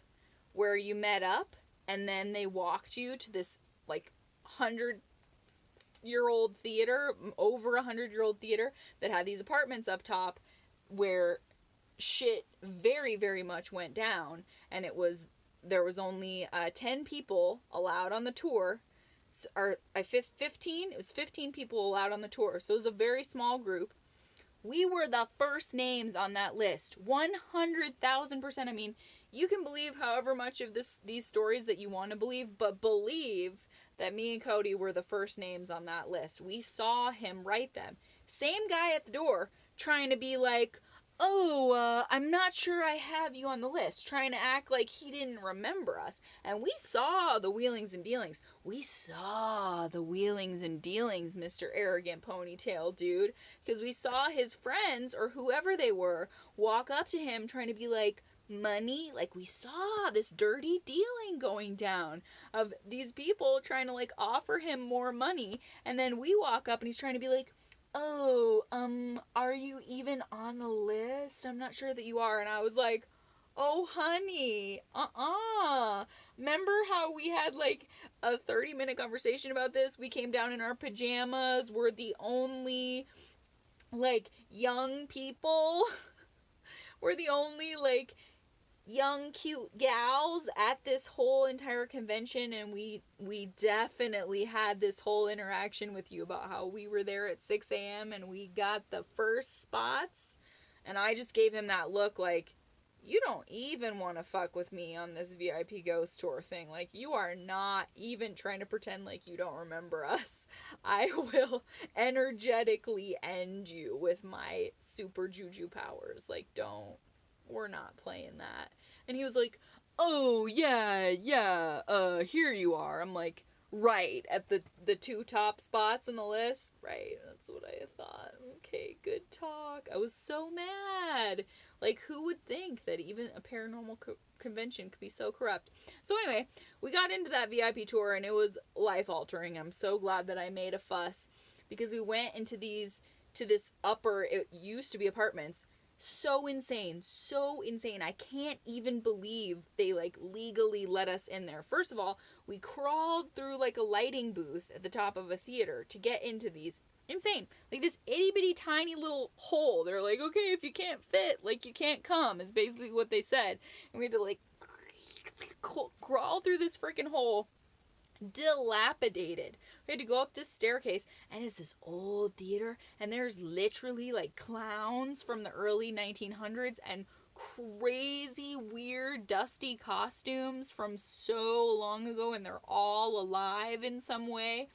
where you met up, and then they walked you to this like 100-year-old theater, over 100-year-old theater that had these apartments up top where shit very, very much went down, and there was only 10 people allowed on the tour, or 15. It was 15 people allowed on the tour, so it was a very small group. We were the first names on that list, 100,000%. I mean, you can believe however much of these stories that you want to believe, but believe that me and Cody were the first names on that list. We saw him write them. Same guy at the door trying to be like, oh, I'm not sure I have you on the list, trying to act like he didn't remember us. And we saw the wheelings and dealings. We saw the wheelings and dealings, Mr. Arrogant Ponytail Dude, because we saw his friends, or whoever they were, walk up to him trying to be like, money. Like, we saw this dirty dealing going down of these people trying to, like, offer him more money. And then we walk up and he's trying to be like, oh, are you even on the list? I'm not sure that you are. And I was like, oh, honey, remember how we had like a 30-minute conversation about this? We came down in our pajamas. We're the only like young people. We're the only like young cute gals at this whole entire convention, and we definitely had this whole interaction with you about how we were there at 6 a.m. and we got the first spots, and I just gave him that look like, you don't even want to fuck with me on this VIP ghost tour thing. Like, you are not even trying to pretend like you don't remember us. I will energetically end you with my super juju powers. Like, we're not playing that. And he was like, oh, yeah, here you are. I'm like, right, at the 2 top spots in the list? Right, that's what I thought. Okay, good talk. I was so mad. Like, who would think that even a paranormal convention could be so corrupt? So anyway, we got into that VIP tour, and it was life-altering. I'm so glad that I made a fuss, because we went into this upper, it used to be apartments. So insane. I can't even believe they like legally let us in there. First of all, we crawled through like a lighting booth at the top of a theater to get into these. Insane. Like this itty bitty tiny little hole. They're like, okay, if you can't fit, like you can't come, is basically what they said. And we had to like crawl through this freaking hole. Dilapidated. We had to go up this staircase, and it's this old theater, and there's literally like clowns from the early 1900s and crazy weird dusty costumes from so long ago, and they're all alive in some way.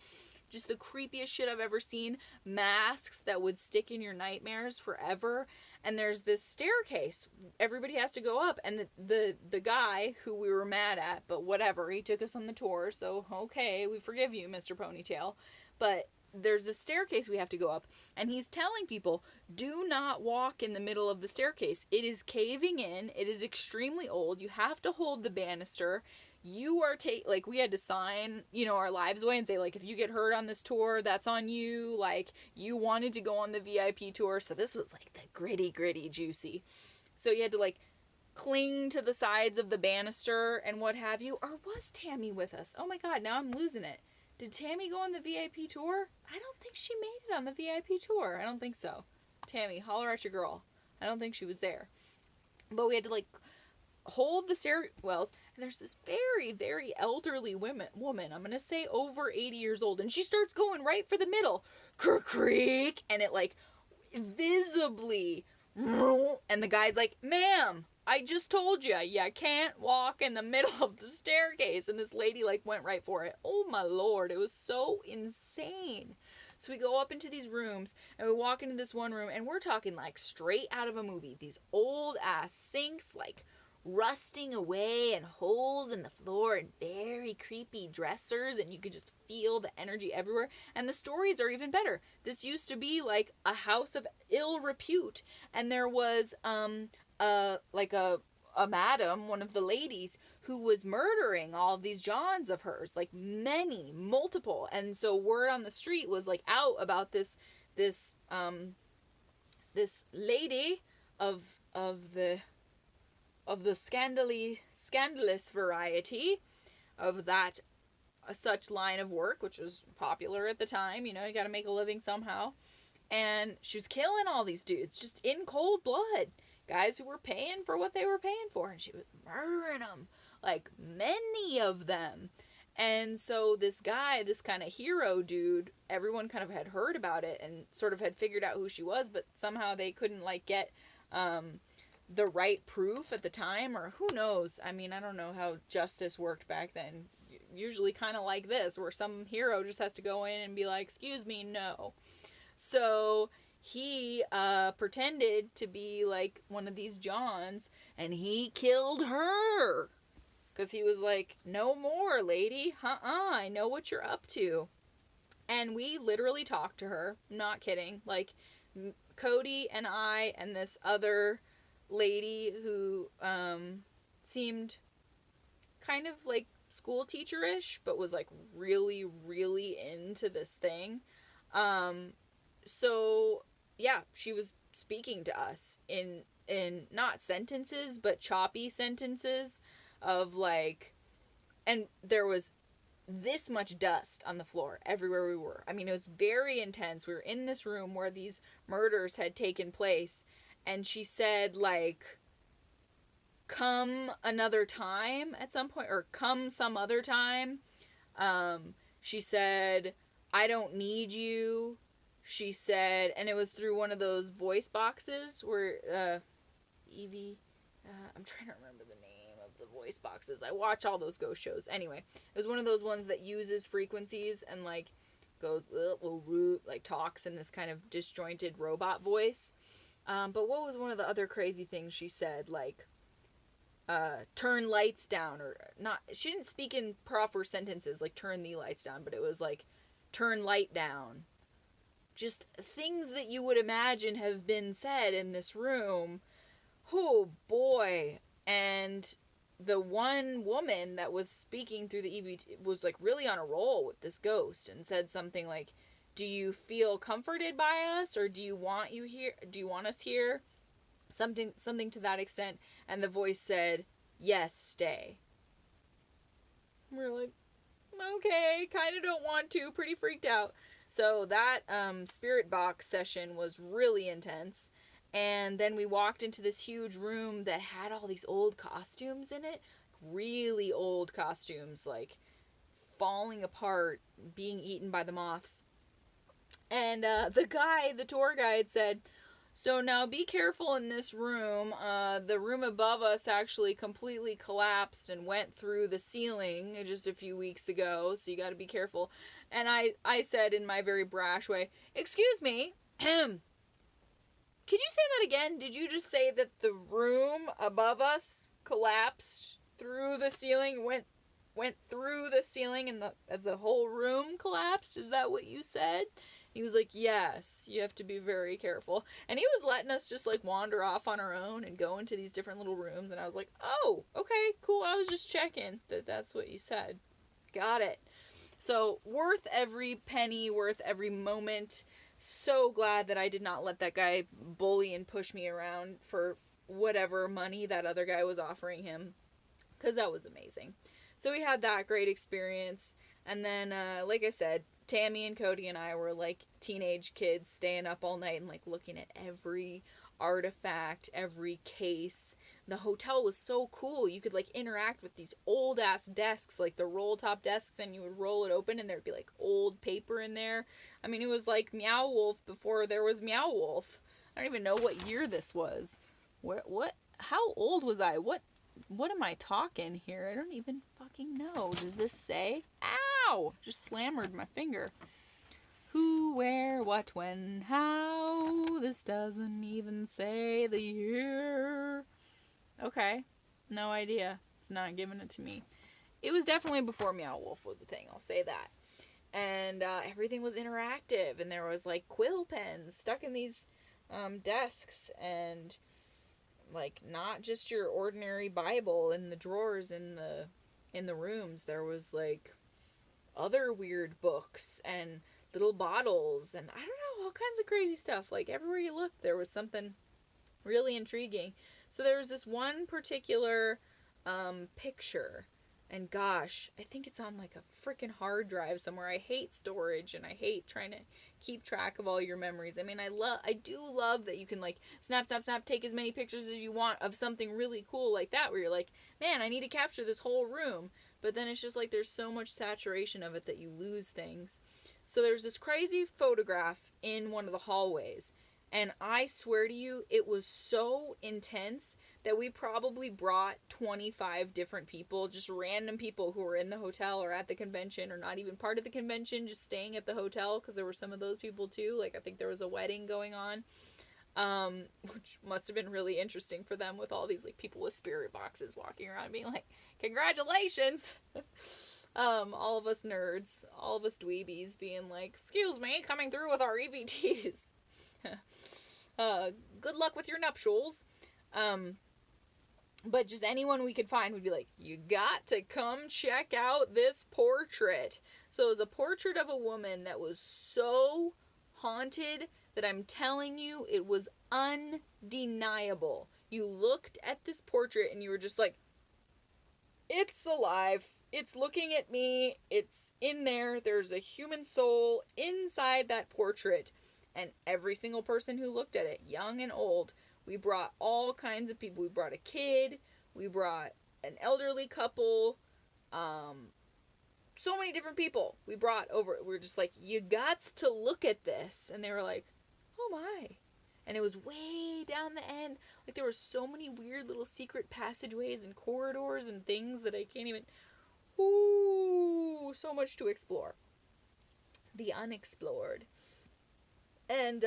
Just the creepiest shit I've ever seen. Masks that would stick in your nightmares forever. And there's this staircase everybody has to go up, and the guy who we were mad at, but whatever, he took us on the tour, so okay, we forgive you, Mr. Ponytail. But there's a staircase we have to go up, and he's telling people, do not walk in the middle of the staircase. It is caving in. It is extremely old. You have to hold the banister. You are like, we had to sign, our lives away and say, like, if you get hurt on this tour, that's on you. Like, you wanted to go on the VIP tour, so this was like the gritty juicy. So you had to like cling to the sides of the banister and what have you. Or was Tammy with us? Oh my god, now I'm losing it. Did Tammy go on the VIP tour? I don't think she made it on the VIP tour. I don't think so. Tammy, holler at your girl. I don't think she was there. But we had to like hold the stairwells, and there's this very, very elderly woman, I'm going to say over 80 years old, and she starts going right for the middle. Creak, and it like visibly, and the guy's like, ma'am, I just told you can't walk in the middle of the staircase, and this lady like went right for it. Oh my lord, it was so insane. So we go up into these rooms, and we walk into this one room, and we're talking like straight out of a movie. These old ass sinks, like rusting away and holes in the floor and very creepy dressers, and you could just feel the energy everywhere. And the stories are even better. This used to be like a house of ill repute, and there was a madam, one of the ladies, who was murdering all of these Johns of hers, like multiple. And so word on the street was like out about this lady of the scandalous variety of that such line of work, which was popular at the time. You know, you got to make a living somehow. And she was killing all these dudes just in cold blood. Guys who were paying for what they were paying for. And she was murdering them. Like, many of them. And so this guy, this kind of hero dude, everyone kind of had heard about it and sort of had figured out who she was, but somehow they couldn't, like, get the right proof at the time, or who knows. I mean, I don't know how justice worked back then. Usually kind of like this, where some hero just has to go in and be like, excuse me, no. So he pretended to be like one of these Johns, and he killed her. Because he was like, no more, lady. I know what you're up to. And we literally talked to her. Not kidding. Like, Cody and I and this other lady who seemed kind of like school teacher-ish, but was like really, really into this thing. So yeah, she was speaking to us in not sentences, but choppy sentences of like, and there was this much dust on the floor everywhere we were. I mean, it was very intense. We were in this room where these murders had taken place, and she said, like, come another time at some point, or come some other time. She said, I don't need you. She said, and it was through one of those voice boxes where, Evie, I'm trying to remember the name of the voice boxes. I watch all those ghost shows. Anyway, it was one of those ones that uses frequencies and, like, goes, like, talks in this kind of disjointed robot voice. But what was one of the other crazy things she said? Like, turn lights down, or not. She didn't speak in proper sentences, like turn the lights down, but it was like, turn light down. Just things that you would imagine have been said in this room. Oh boy. And the one woman that was speaking through the EVP was like really on a roll with this ghost, and said something like, do you feel comforted by us, or do you want us here? Something to that extent. And the voice said, yes, stay. We're like, okay, kind of don't want to, pretty freaked out. So that spirit box session was really intense. And then we walked into this huge room that had all these old costumes in it. Really old costumes, like falling apart, being eaten by the moths. And the tour guide said, so now be careful in this room. The room above us actually completely collapsed and went through the ceiling just a few weeks ago, so you got to be careful. And I said in my very brash way, excuse me, could you say that again? Did you just say that the room above us collapsed through the ceiling, went through the ceiling, and the whole room collapsed? Is that what you said? He was like, yes, you have to be very careful. And he was letting us just like wander off on our own and go into these different little rooms. And I was like, oh, okay, cool. I was just checking that's what you said. Got it. So worth every penny, worth every moment. So glad that I did not let that guy bully and push me around for whatever money that other guy was offering him, because that was amazing. So we had that great experience. And then, like I said, Tammy and Cody and I were like teenage kids staying up all night and like looking at every artifact, every case. The hotel was so cool. You could like interact with these old ass desks, like the roll top desks, and you would roll it open and there'd be like old paper in there. I mean, it was like Meow Wolf before there was Meow Wolf. I don't even know what year this was. What? How old was I? What am I talking here? I don't even fucking know. Does this say? Ow! Just slammered my finger. Who, where, what, when, how? This doesn't even say the year. Okay. No idea. It's not giving it to me. It was definitely before Meow Wolf was a thing, I'll say that. And everything was interactive, and there was like quill pens stuck in these desks, and like not just your ordinary Bible in the drawers in the rooms. There was like other weird books and little bottles, and I don't know, all kinds of crazy stuff. Like everywhere you looked, there was something really intriguing. So there was this one particular picture, and gosh, I think it's on like a freaking hard drive somewhere. I hate storage, and I hate trying to keep track of all your memories. I mean, I do love that you can like snap, snap, snap, take as many pictures as you want of something really cool like that, where you're like, man, I need to capture this whole room. But then it's just like there's so much saturation of it that you lose things. So there's this crazy photograph in one of the hallways, and I swear to you, it was so intense that we probably brought 25 different people, just random people who were in the hotel or at the convention or not even part of the convention, just staying at the hotel, because there were some of those people too. Like I think there was a wedding going on, which must have been really interesting for them with all these like people with spirit boxes walking around being like, congratulations. All of us nerds, all of us dweebies being like, excuse me, coming through with our EVTs. Good luck with your nuptials. But just anyone we could find would be like, you got to come check out this portrait. So it was a portrait of a woman that was so haunted that I'm telling you, it was undeniable. You looked at this portrait and you were just like, it's alive. It's looking at me. It's in there. There's a human soul inside that portrait. And every single person who looked at it, young and old, we brought all kinds of people. We brought a kid. We brought an elderly couple. So many different people we brought over. We were just like, you gots to look at this. And they were like, oh my. And it was way down the end. Like there were so many weird little secret passageways and corridors and things that I can't even... Ooh, so much to explore. The unexplored. And,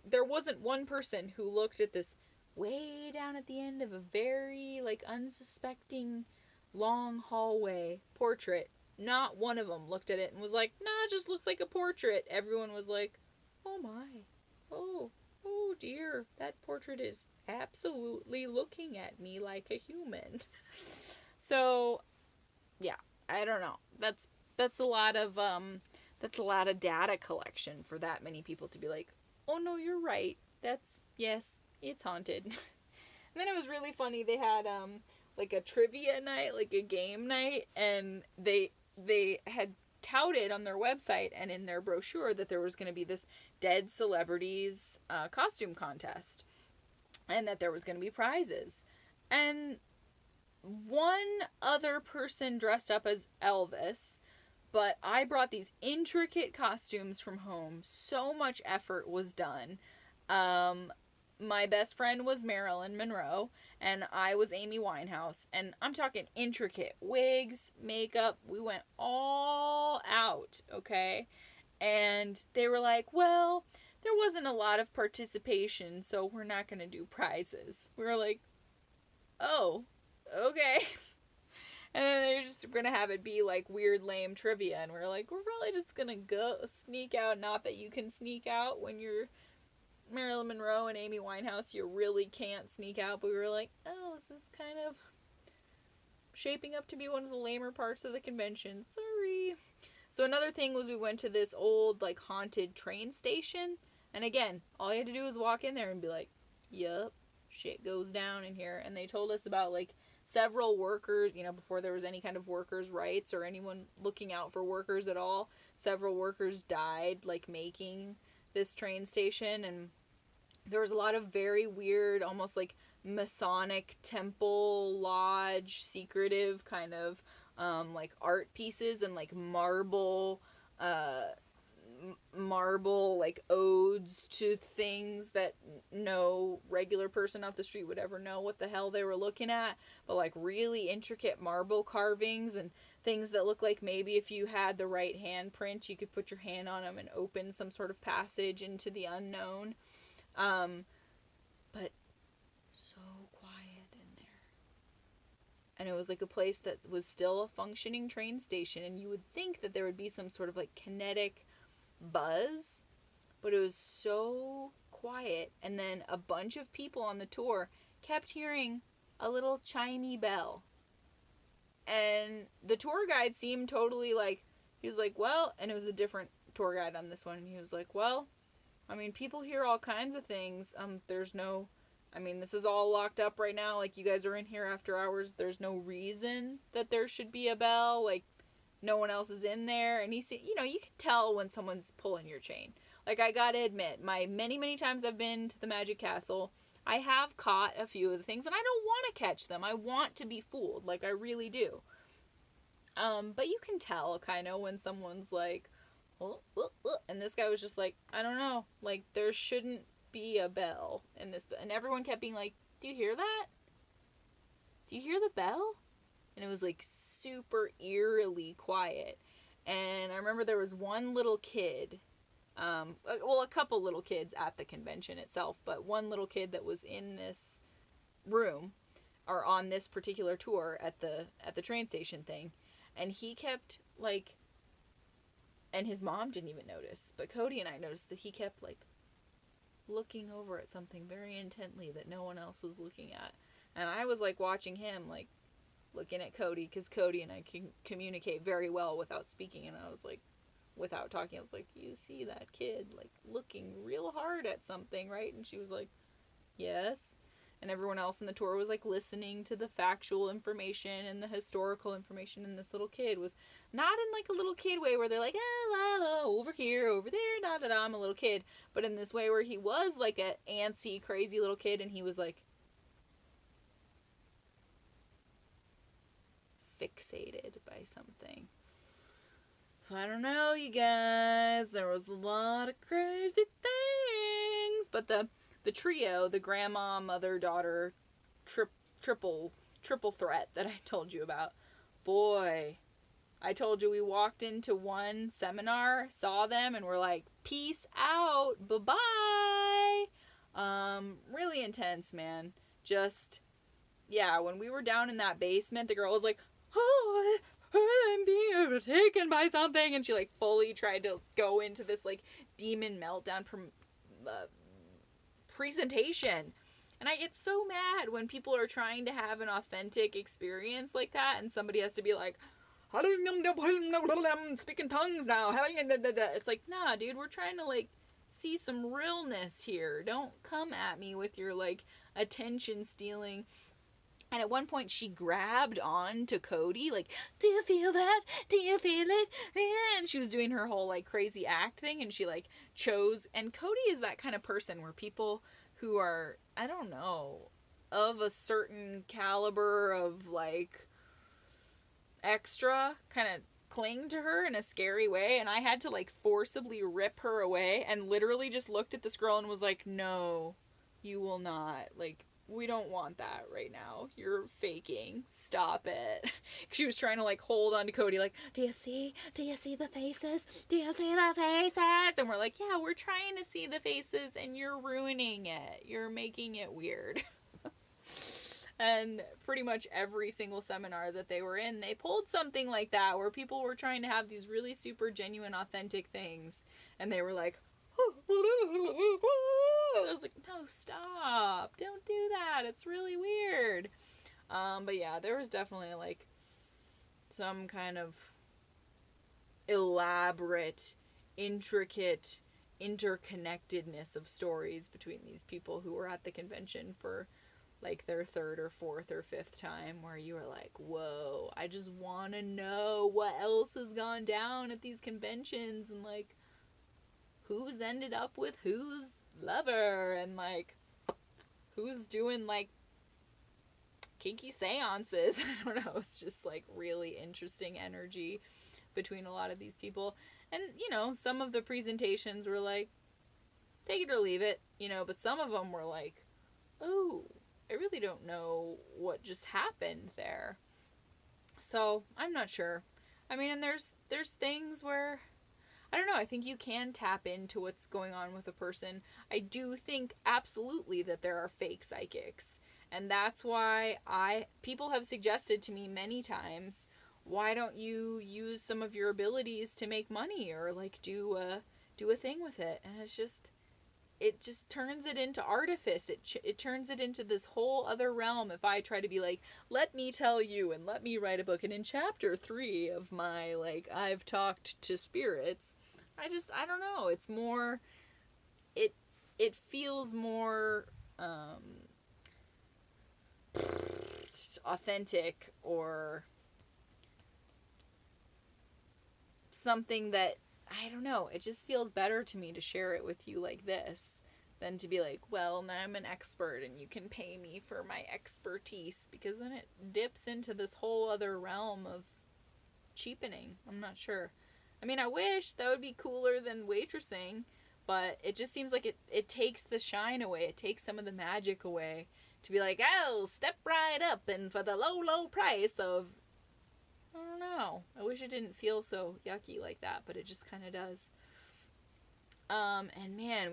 there wasn't one person who looked at this way down at the end of a very, like, unsuspecting, long hallway portrait. Not one of them looked at it and was like, nah, it just looks like a portrait. Everyone was like, oh my, oh dear, that portrait is absolutely looking at me like a human. So, yeah, I don't know. That's a lot of data collection for that many people to be like, oh no, you're right. Yes, it's haunted. And then it was really funny. They had like a trivia night, like a game night, and they had touted on their website and in their brochure that there was going to be this dead celebrities costume contest, and that there was going to be prizes. And one other person dressed up as Elvis, but I brought these intricate costumes from home. So much effort was done. My best friend was Marilyn Monroe, and I was Amy Winehouse. And I'm talking intricate wigs, makeup. We went all out, okay? And they were like, well, there wasn't a lot of participation, so we're not going to do prizes. We were like, oh, okay. And then they're just going to have it be like weird, lame trivia. And we're like, we're probably just going to go sneak out. Not that you can sneak out when you're Marilyn Monroe and Amy Winehouse. You really can't sneak out. But we were like, oh, this is kind of shaping up to be one of the lamer parts of the convention. Sorry. So another thing was we went to this old, like, haunted train station. And again, all you had to do was walk in there and be like, yup, shit goes down in here. And they told us about, like, several workers, before there was any kind of workers' rights or anyone looking out for workers at all, several workers died, like, making this train station. And there was a lot of very weird, almost like Masonic temple, lodge, secretive kind of, like, art pieces and, like, marble, like, odes to things that no regular person off the street would ever know what the hell they were looking at, but like really intricate marble carvings and things that look like maybe if you had the right handprint you could put your hand on them and open some sort of passage into the unknown. But so quiet in there. and it was like a place that was still a functioning train station, and you would think that there would be some sort of like kinetic buzz, but it was so quiet. And then a bunch of people on the tour kept hearing a little chimey bell, and the tour guide seemed totally like, he was like, well, and it was a different tour guide on this one, and he was like, well, I mean, people hear all kinds of things. There's no, I mean, this is all locked up right now. Like, you guys are in here after hours. There's no reason that there should be a bell. Like, no one else is in there. And he said, you know, you can tell when someone's pulling your chain. Like, I gotta admit, my many times I've been to the Magic Castle, I have caught a few of the things, and I don't want to catch them. I want to be fooled. Like, I really do. But you can tell kind of when someone's like, and this guy was just like, I don't know, like, there shouldn't be a bell in this, and everyone kept being like, do you hear that? Do you hear the bell? And it was like super eerily quiet. And I remember there was one little kid, a couple little kids at the convention itself, but one little kid that was in this room, or on this particular tour at the train station thing, and he kept like, and his mom didn't even notice, but Cody and I noticed that he kept like looking over at something very intently that no one else was looking at. And I was like watching him, like looking at Cody, because Cody and I can communicate very well without speaking, and I was like, without talking, I was like, you see that kid like looking real hard at something, right? And she was like, yes. And everyone else in the tour was like listening to the factual information and the historical information, and this little kid was not in like a little kid way where they're like, la la, over here, over there, da da da, I'm a little kid, but in this way where he was like a antsy, crazy little kid, and he was like fixated by something. So I don't know, you guys, there was a lot of crazy things, but the trio, the grandma, mother, daughter, triple threat that I told you about, boy, I told you we walked into one seminar, saw them, and we're like, peace out, bye-bye. Really intense, man. Just, yeah, when we were down in that basement, the girl was like, oh, I'm being overtaken by something, and she like fully tried to go into this like demon meltdown presentation. And I get so mad when people are trying to have an authentic experience like that, and somebody has to be like, speaking tongues now. It's like, nah, dude, we're trying to like see some realness here. Don't come at me with your like attention stealing. And at one point she grabbed on to Cody, like, do you feel that? Do you feel it? And she was doing her whole like crazy act thing, and she like chose, and Cody is that kind of person where people who are, I don't know, of a certain caliber of like extra kind of cling to her in a scary way, and I had to like forcibly rip her away, and literally just looked at this girl and was like, no, you will not, like, we don't want that right now. You're faking. Stop it. She was trying to like hold on to Cody like, do you see the faces? Do you see the faces? And we're like, yeah, we're trying to see the faces, and you're ruining it. You're making it weird. And pretty much every single seminar that they were in, they pulled something like that where people were trying to have these really super genuine, authentic things, and they were like, I was like, no, stop, don't do that, it's really weird. But yeah, there was definitely like some kind of elaborate, intricate interconnectedness of stories between these people who were at the convention for like their third or fourth or fifth time, where you were like, whoa, I just want to know what else has gone down at these conventions, and like who's ended up with whose lover, and like who's doing like kinky seances. I don't know, it's just like really interesting energy between a lot of these people. And you know, some of the presentations were like, take it or leave it, you know, but some of them were like, oh, I really don't know what just happened there. So I'm not sure. I mean, and there's things where, I don't know, I think you can tap into what's going on with a person. I do think absolutely that there are fake psychics. And that's why people have suggested to me many times, why don't you use some of your abilities to make money, or like do a thing with it? And it just turns it into artifice. It turns it into this whole other realm. If I try to be like, let me tell you and let me write a book, and in chapter 3 of my, like, I've talked to spirits, I don't know, it's more, it feels more authentic, or something that, I don't know, it just feels better to me to share it with you like this than to be like, well, now I'm an expert and you can pay me for my expertise, because then it dips into this whole other realm of cheapening. I'm not sure. I mean, I wish that would be cooler than waitressing, but it just seems like it takes the shine away. It takes some of the magic away to be like, oh, step right up and for the low, low price of, I don't know. I wish it didn't feel so yucky like that, but it just kind of does. And man,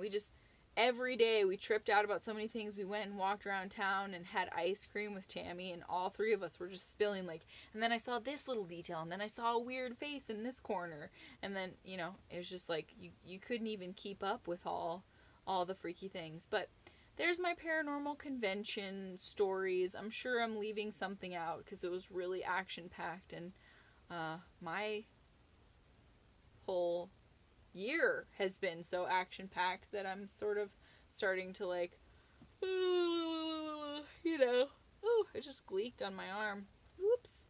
every day we tripped out about so many things. We went and walked around town and had ice cream with Tammy, and all three of us were just spilling, like, and then I saw this little detail, and then I saw a weird face in this corner, and then, it was just like, you couldn't even keep up with all the freaky things. But there's my paranormal convention stories. I'm sure I'm leaving something out because it was really action-packed, and my whole year has been so action-packed that I'm sort of starting to, like, I just gleeked on my arm. Whoops.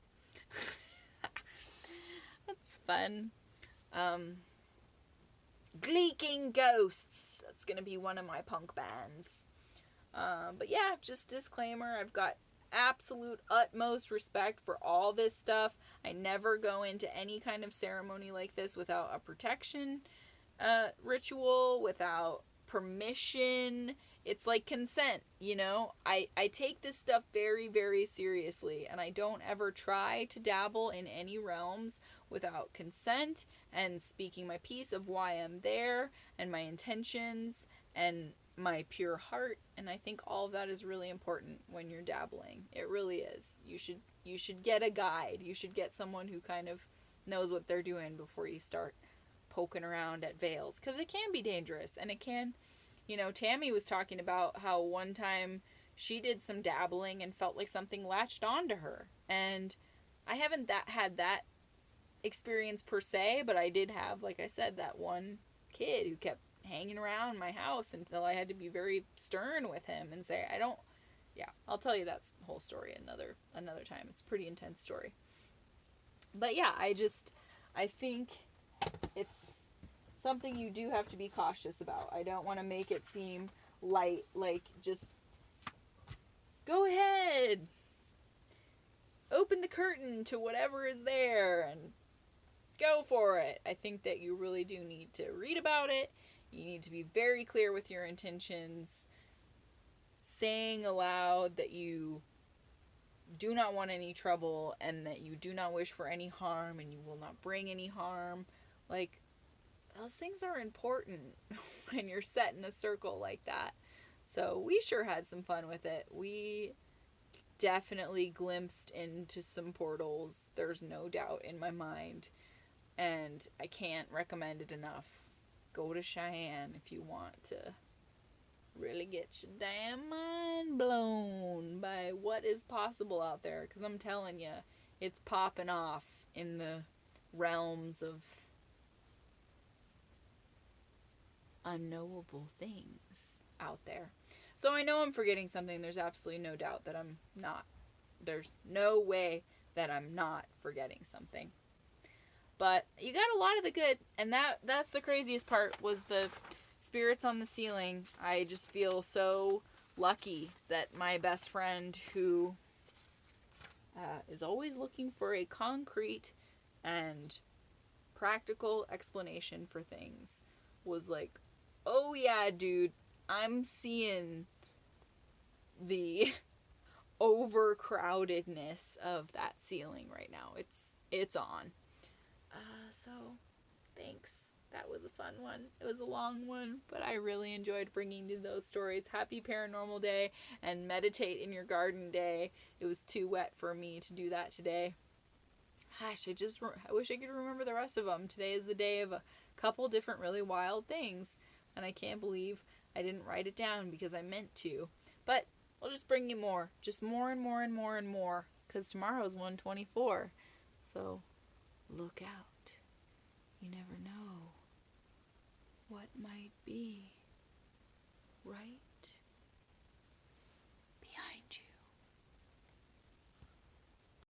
That's fun. Gleeking Ghosts. That's gonna be one of my punk bands. But yeah, just disclaimer, I've got absolute utmost respect for all this stuff. I never go into any kind of ceremony like this without a protection ritual, without permission. It's like consent, I take this stuff very, very seriously, and I don't ever try to dabble in any realms without consent and speaking my piece of why I'm there and my intentions and my pure heart. And I think all of that is really important when you're dabbling. It really is. You should get a guide. You should get someone who kind of knows what they're doing before you start poking around at veils, because it can be dangerous, and it can, Tammy was talking about how one time she did some dabbling and felt like something latched onto her, and I haven't had that experience per se, but I did have, like I said, that one kid who kept hanging around my house until I had to be very stern with him and say, I'll tell you that whole story another time. It's a pretty intense story. But yeah, I think it's something you do have to be cautious about. I don't want to make it seem light, like, just go ahead, open the curtain to whatever is there and go for it. I think that you really do need to read about it. You need to be very clear with your intentions, saying aloud that you do not want any trouble and that you do not wish for any harm and you will not bring any harm. Like, those things are important when you're set in a circle like that. So we sure had some fun with it. We definitely glimpsed into some portals. There's no doubt in my mind. And I can't recommend it enough. Go to Cheyenne if you want to really get your damn mind blown by what is possible out there. Because I'm telling you, it's popping off in the realms of unknowable things out there. So I know I'm forgetting something. There's absolutely no doubt that I'm not. There's no way that I'm not forgetting something. But you got a lot of the good, and that's the craziest part, was the spirits on the ceiling. I just feel so lucky that my best friend, who is always looking for a concrete and practical explanation for things, was like, oh yeah, dude, I'm seeing the overcrowdedness of that ceiling right now. It's on. So thanks. That was a fun one. It was a long one, but I really enjoyed bringing you those stories. Happy Paranormal Day and Meditate in Your Garden Day. It was too wet for me to do that today. Gosh, I wish I could remember the rest of them. Today is the day of a couple different really wild things, and I can't believe I didn't write it down because I meant to. But I'll just bring you more. Just more and more and more and more, because tomorrow's 124. So look out. You never know what might be.